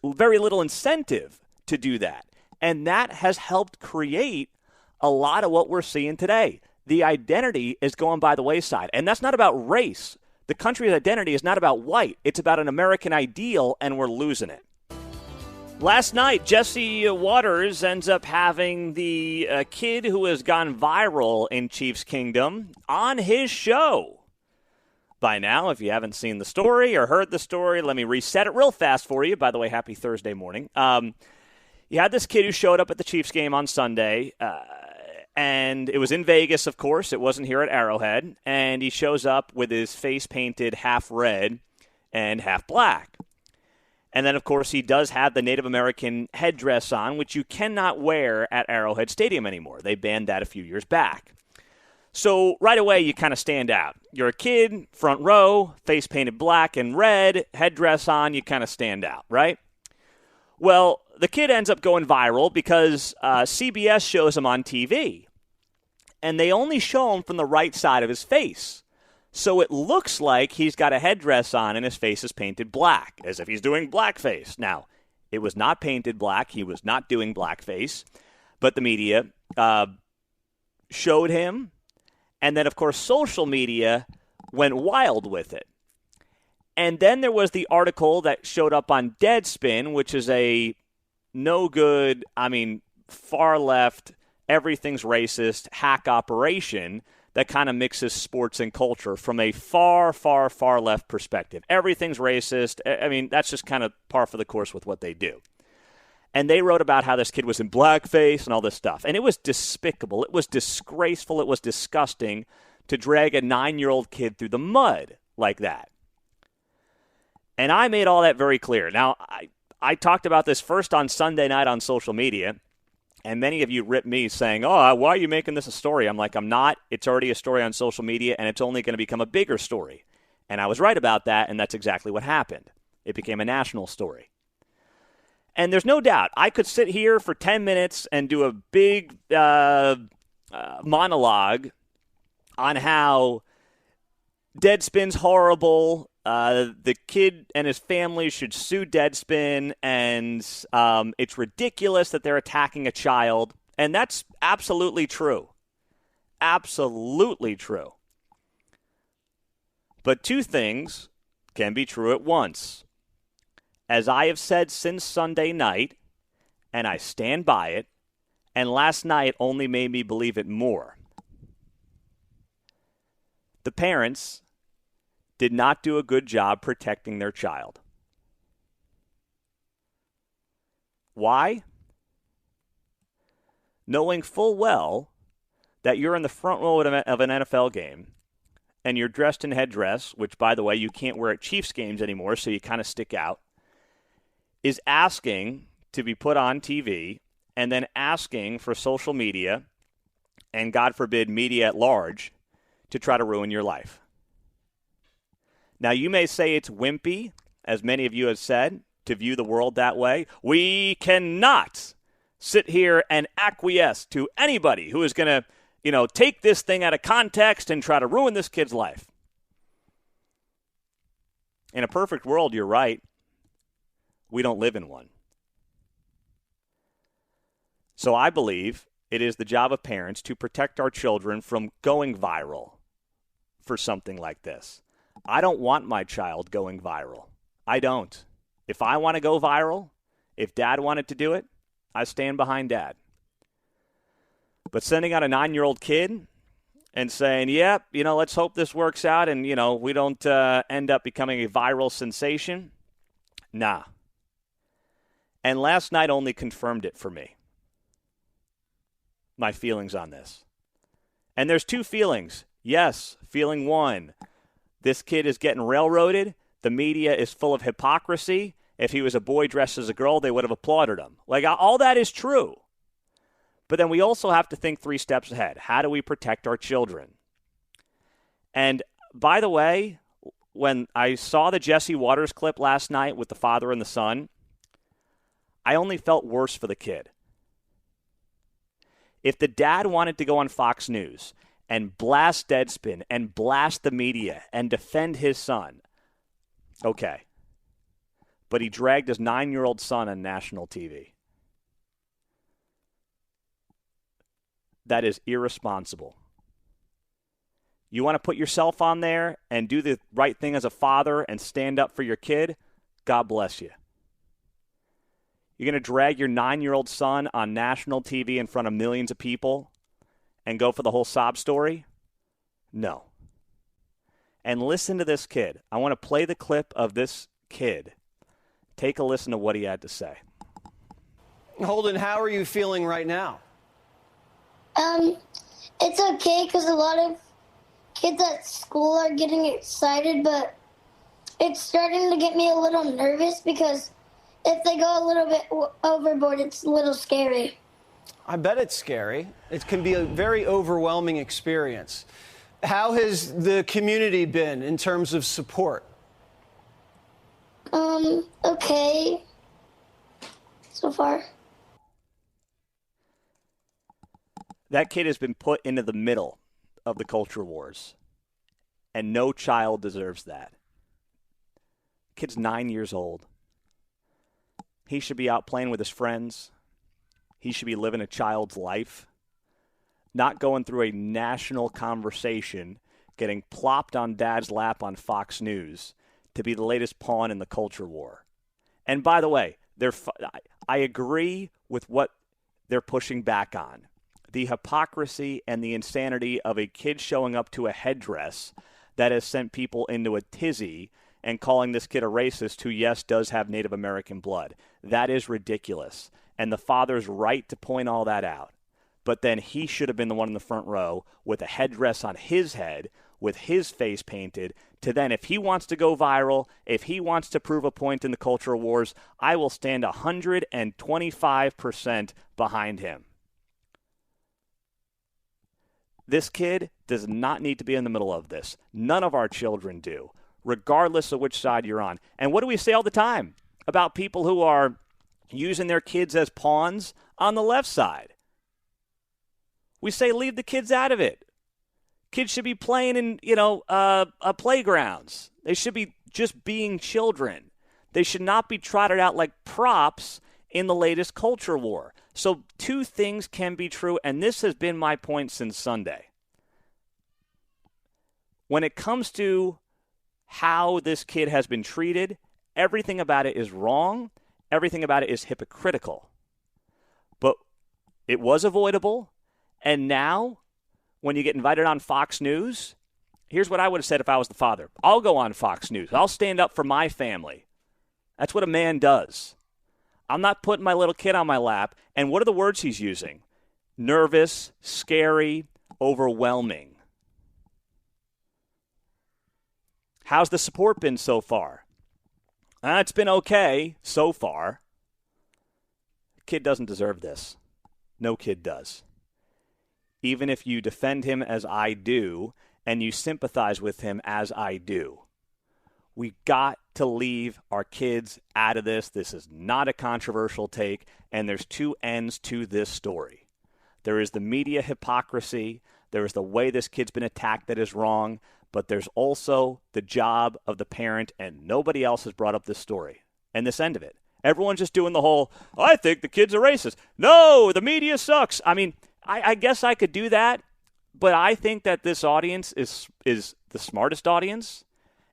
very little incentive to do that. And that has helped create a lot of what we're seeing today. The identity is going by the wayside. And that's not about race. The country's identity is not about white. It's about an American ideal, and we're losing it. Last night, Jesse Waters ends up having the kid who has gone viral in Chiefs Kingdom on his show. By now, if you haven't seen the story or heard the story, let me reset it real fast for you. By the way, happy Thursday morning. You had this kid who showed up at the Chiefs game on Sunday, and it was in Vegas, of course. It wasn't here at Arrowhead. And he shows up with his face painted half red and half black. And then, of course, he does have the Native American headdress on, which you cannot wear at Arrowhead Stadium anymore. They banned that a few years back. So right away, you kind of stand out. You're a kid, front row, face painted black and red, headdress on, you kind of stand out, right? Well, the kid ends up going viral because CBS shows him on TV, and they only show him from the right side of his face. So it looks like he's got a headdress on and his face is painted black, as if he's doing blackface. Now, it was not painted black. He was not doing blackface, but the media showed him, and then, of course, social media went wild with it. And then there was the article that showed up on Deadspin, which is a no good, far left, everything's racist hack operation that kind of mixes sports and culture from a far, far, far left perspective. Everything's racist. That's just kind of par for the course with what they do. And they wrote about how this kid was in blackface and all this stuff. And it was despicable. It was disgraceful. It was disgusting to drag a 9-year-old kid through the mud like that. And I made all that very clear. Now, I talked about this first on Sunday night on social media, and many of you ripped me saying, oh, why are you making this a story? I'm like, I'm not. It's already a story on social media, and it's only going to become a bigger story. And I was right about that, and that's exactly what happened. It became a national story. And there's no doubt, I could sit here for 10 minutes and do a big monologue on how Deadspin's horrible, the kid and his family should sue Deadspin, and it's ridiculous that they're attacking a child. And that's absolutely true. Absolutely true. But two things can be true at once. As I have said since Sunday night, and I stand by it, and last night only made me believe it more. The parents did not do a good job protecting their child. Why? Knowing full well that you're in the front row of an NFL game, and you're dressed in headdress, which, by the way, you can't wear at Chiefs games anymore, so you kind of stick out, is asking to be put on TV and then asking for social media and, God forbid, media at large to try to ruin your life. Now, you may say it's wimpy, as many of you have said, to view the world that way. We cannot sit here and acquiesce to anybody who is going to, take this thing out of context and try to ruin this kid's life. In a perfect world, you're right. We don't live in one. So I believe it is the job of parents to protect our children from going viral for something like this. I don't want my child going viral. I don't. If I want to go viral, if Dad wanted to do it, I stand behind Dad. But sending out a 9-year-old kid and saying, yep, let's hope this works out and, we don't end up becoming a viral sensation, nah. And last night only confirmed it for me, my feelings on this. And there's two feelings. Yes, feeling one, this kid is getting railroaded. The media is full of hypocrisy. If he was a boy dressed as a girl, they would have applauded him. All that is true. But then we also have to think 3 steps ahead. How do we protect our children? And by the way, when I saw the Jesse Waters clip last night with the father and the son, I only felt worse for the kid. If the dad wanted to go on Fox News and blast Deadspin and blast the media and defend his son, okay. But he dragged his 9-year-old son on national TV. That is irresponsible. You want to put yourself on there and do the right thing as a father and stand up for your kid? God bless you. You're going to drag your 9-year-old son on national TV in front of millions of people and go for the whole sob story? No. And listen to this kid. I want to play the clip of this kid. Take a listen to what he had to say. Holden, how are you feeling right now? It's okay because a lot of kids at school are getting excited, but it's starting to get me a little nervous because if they go a little bit overboard, it's a little scary. I bet it's scary. It can be a very overwhelming experience. How has the community been in terms of support? Okay. So far. That kid has been put into the middle of the culture wars, and no child deserves that. Kid's 9 years old. He should be out playing with his friends. He should be living a child's life, not going through a national conversation, getting plopped on Dad's lap on Fox News to be the latest pawn in the culture war. And by the way, I agree with what they're pushing back on. The hypocrisy and the insanity of a kid showing up to a headdress that has sent people into a tizzy and calling this kid a racist who, yes, does have Native American blood. That is ridiculous. And the father's right to point all that out. But then he should have been the one in the front row with a headdress on his head with his face painted to then, if he wants to go viral, if he wants to prove a point in the culture wars, I will stand 125% behind him. This kid does not need to be in the middle of this. None of our children do, regardless of which side you're on. And what do we say all the time about people who are using their kids as pawns on the left side? We say leave the kids out of it. Kids should be playing in, playgrounds. They should be just being children. They should not be trotted out like props in the latest culture war. So two things can be true, and this has been my point since Sunday. When it comes to how this kid has been treated, everything about it is wrong. Everything about it is hypocritical. But it was avoidable, and now when you get invited on Fox News, here's what I would have said if I was the father. I'll go on Fox News. I'll stand up for my family. That's what a man does. I'm not putting my little kid on my lap. And what are the words he's using? Nervous, scary, overwhelming. How's the support been so far? It's been okay so far. Kid doesn't deserve this. No kid does. Even if you defend him as I do and you sympathize with him as I do. We got to leave our kids out of this. This is not a controversial take, and there's two ends to this story. There is the media hypocrisy. There is the way this kid's been attacked that is wrong, but there's also the job of the parent, and nobody else has brought up this story and this end of it. Everyone's just doing the whole, I think the kid's a racist. No, the media sucks. I mean, I guess I could do that, but I think that this audience is the smartest audience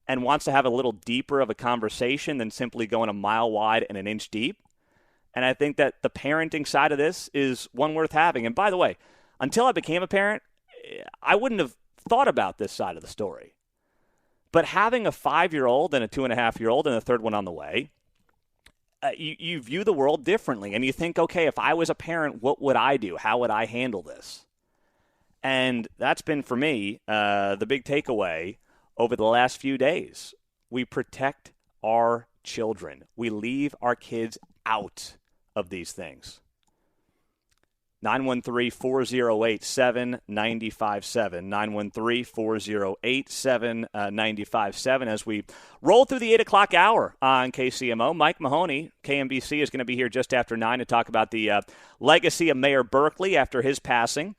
and wants to have a little deeper of a conversation than simply going a mile wide and an inch deep. And I think that the parenting side of this is one worth having. And by the way, until I became a parent, I wouldn't have thought about this side of the story. But having a 5-year-old and a 2.5-year-old and a third one on the way, you view the world differently. And you think, okay, if I was a parent, what would I do? How would I handle this? And that's been, for me, the big takeaway over the last few days. We protect our children. We leave our kids out of these things. 913-408-7957, 913-408-7957. As we roll through the 8 o'clock hour on KCMO, Mike Mahoney, KMBC, is going to be here just after 9 to talk about the legacy of Mayor Berkeley after his passing.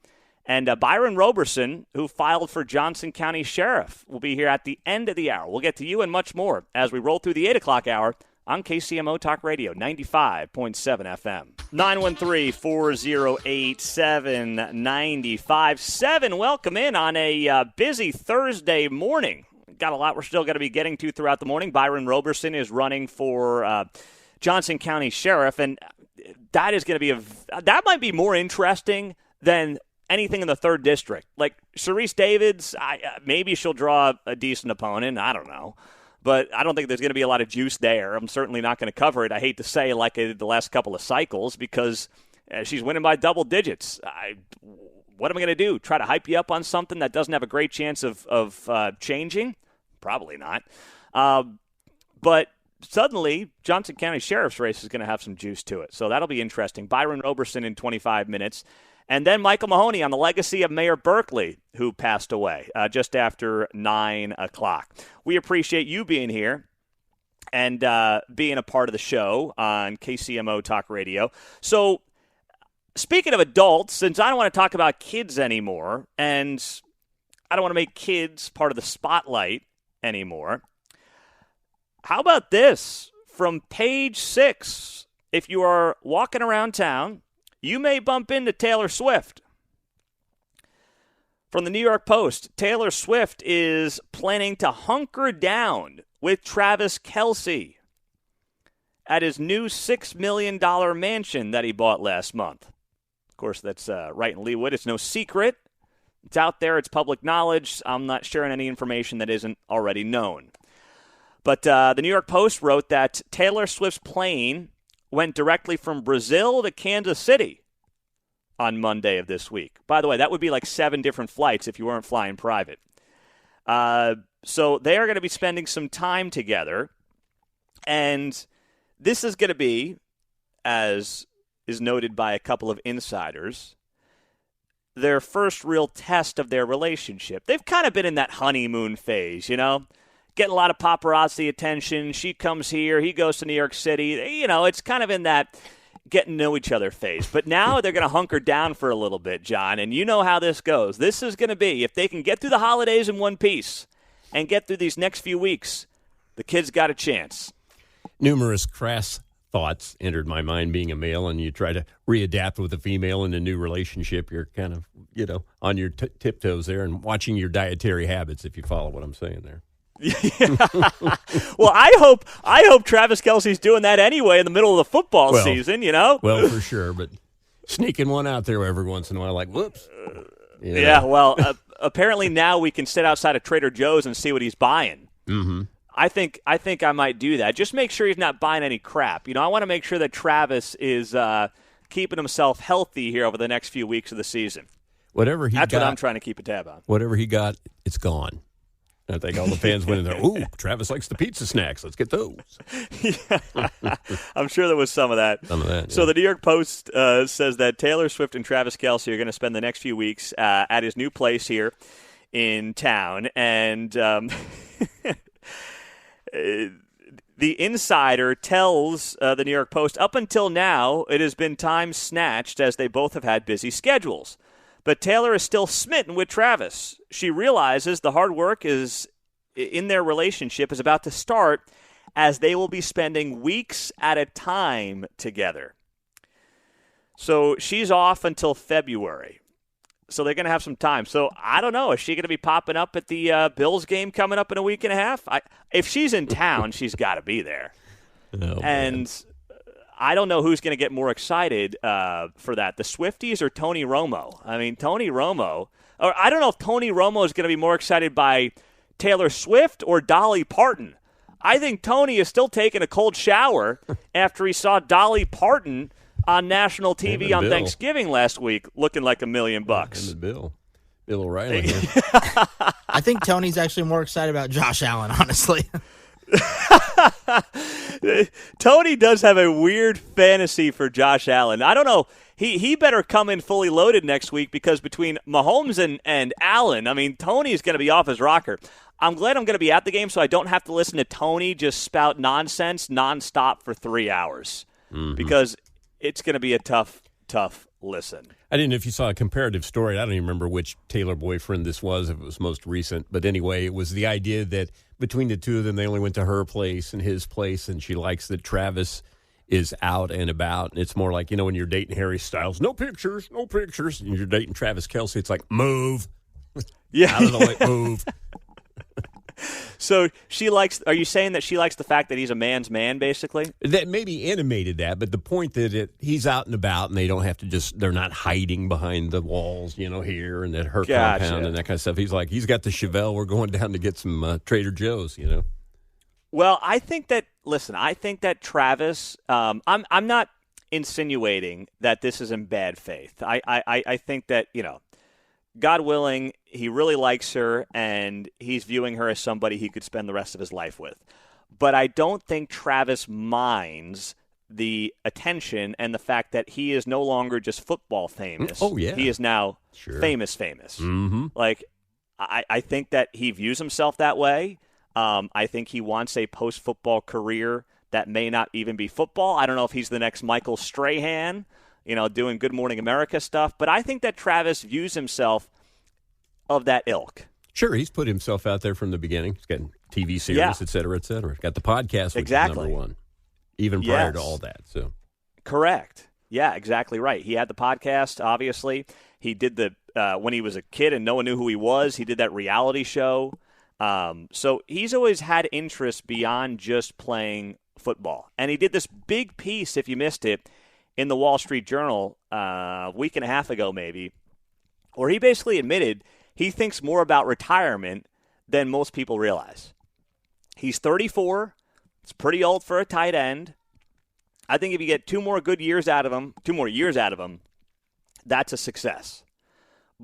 And Byron Roberson, who filed for Johnson County Sheriff, will be here at the end of the hour. We'll get to you and much more as we roll through the 8 o'clock hour on KCMO Talk Radio, 95.7 FM. 913-408-7957. Welcome in on a busy Thursday morning. Got a lot we're still going to be getting to throughout the morning. Byron Roberson is running for Johnson County Sheriff, and that is going to be that might be more interesting than anything in the 3rd District. Like Sharice Davids, maybe she'll draw a decent opponent. I don't know. But I don't think there's going to be a lot of juice there. I'm certainly not going to cover it. I hate to say like I did the last couple of cycles because she's winning by double digits. What am I going to do? Try to hype you up on something that doesn't have a great chance of changing? Probably not. But suddenly, Johnson County Sheriff's race is going to have some juice to it. So that'll be interesting. Byron Roberson in 25 minutes. And then Michael Mahoney on the legacy of Mayor Berkeley, who passed away just after 9 o'clock. We appreciate you being here and being a part of the show on KCMO Talk Radio. So speaking of adults, since I don't want to talk about kids anymore, and I don't want to make kids part of the spotlight anymore, how about this from page 6? If you are walking around town, you may bump into Taylor Swift. From the New York Post, Taylor Swift is planning to hunker down with Travis Kelce at his new $6 million mansion that he bought last month. Of course, that's right in Leawood. It's no secret. It's out there. It's public knowledge. I'm not sharing any information that isn't already known. But the New York Post wrote that Taylor Swift's plane went directly from Brazil to Kansas City on Monday of this week. By the way, that would be like 7 different flights if you weren't flying private. So they are going to be spending some time together. And this is going to be, as is noted by a couple of insiders, their first real test of their relationship. They've kind of been in that honeymoon phase, getting a lot of paparazzi attention. She comes here, he goes to New York City. It's kind of in that getting to know each other phase. But now they're going to hunker down for a little bit, John, and you know how this goes. This is going to be, if they can get through the holidays in one piece and get through these next few weeks, the kid's got a chance. Numerous crass thoughts entered my mind being a male, and you try to readapt with a female in a new relationship. You're kind of, on your tiptoes there and watching your dietary habits, if you follow what I'm saying there. Well, I hope Travis Kelce's doing that anyway in the middle of the football season, Well, for sure, but sneaking one out there every once in a while, like, whoops. Yeah, well, apparently now we can sit outside of Trader Joe's and see what he's buying. Mm-hmm. I think I might do that. Just make sure he's not buying any crap. I want to make sure that Travis is keeping himself healthy here over the next few weeks of the season. That's what I'm trying to keep a tab on. Whatever he got, it's gone. I think all the fans went in there, ooh, Travis likes the pizza snacks. Let's get those. Yeah. I'm sure there was some of that. Yeah. So the New York Post says that Taylor Swift and Travis Kelce are going to spend the next few weeks at his new place here in town. And the insider tells the New York Post, up until now, it has been time snatched as they both have had busy schedules. But Taylor is still smitten with Travis. She realizes the hard work is in their relationship is about to start as they will be spending weeks at a time together. So she's off until February. So they're going to have some time. So I don't know. Is she going to be popping up at the Bills game coming up in a week and a half? If she's in town, she's got to be there. Oh, and I don't know who's going to get more excited for that, the Swifties or Tony Romo. I mean, Tony Romo, or I don't know if Tony Romo is going to be more excited by Taylor Swift or Dolly Parton. I think Tony is still taking a cold shower after he saw Dolly Parton on national TV on Thanksgiving last week looking like $1 million. And Bill O'Reilly. I think Tony's actually more excited about Josh Allen, honestly. Tony does have a weird fantasy for Josh Allen. I don't know. He better come in fully loaded next week because between Mahomes and Allen, I mean, Tony is going to be off his rocker. I'm glad I'm going to be at the game so I don't have to listen to Tony just spout nonsense nonstop for 3 hours because it's going to be a tough listen. I didn't know if you saw a comparative story. I don't even remember which Taylor boyfriend this was, if it was most recent. But anyway, it was the idea that between the two of them, they only went to her place and his place, and she likes that Travis is out and about. And it's more like, when you're dating Harry Styles, no pictures. And you're dating Travis Kelce, it's like, move. Yeah. Out of the way, move. So she likes. Are you saying that she likes the fact that he's a man's man, basically? That maybe animated that, but the point that he's out and about, and they don't have to they're not hiding behind the walls, here and at her compound and that kind of stuff. He's like, he's got the Chevelle. We're going down to get some Trader Joe's, Well, I think that. Listen, I think that Travis. I'm not insinuating that this is in bad faith. I think that God willing, he really likes her, and he's viewing her as somebody he could spend the rest of his life with. But I don't think Travis minds the attention and the fact that he is no longer just football famous. Oh, yeah. He is now famous. Mm-hmm. Like, I think that he views himself that way. I think he wants a post-football career that may not even be football. I don't know if he's the next Michael Strahan, doing Good Morning America stuff. But I think that Travis views himself of that ilk. Sure, he's put himself out there from the beginning. He's got TV series, et cetera, et cetera. Got the podcast, which is number one, even prior to all that. So, correct. Yeah, exactly right. He had the podcast, obviously. He did when he was a kid and no one knew who he was, he did that reality show. So he's always had interest beyond just playing football. And he did this big piece, if you missed it, in the Wall Street Journal a week and a half ago maybe, where he basically admitted he thinks more about retirement than most people realize. He's 34. It's pretty old for a tight end. I think if you get 2 more years out of him, that's a success.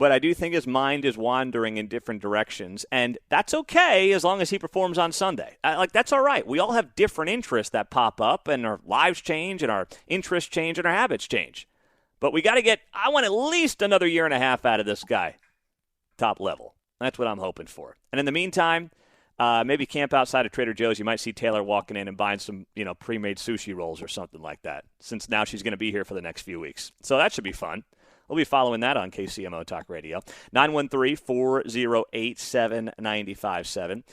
but I do think his mind is wandering in different directions, and that's okay as long as he performs on Sunday. That's all right. We all have different interests that pop up, and our lives change, and our interests change, and our habits change. But we got to I want at least another year and a half out of this guy, top level. That's what I'm hoping for. And in the meantime, maybe camp outside of Trader Joe's. You might see Taylor walking in and buying some, pre-made sushi rolls or something like that, since now she's going to be here for the next few weeks. So that should be fun. We'll be following that on KCMO Talk Radio. 913-408-7957.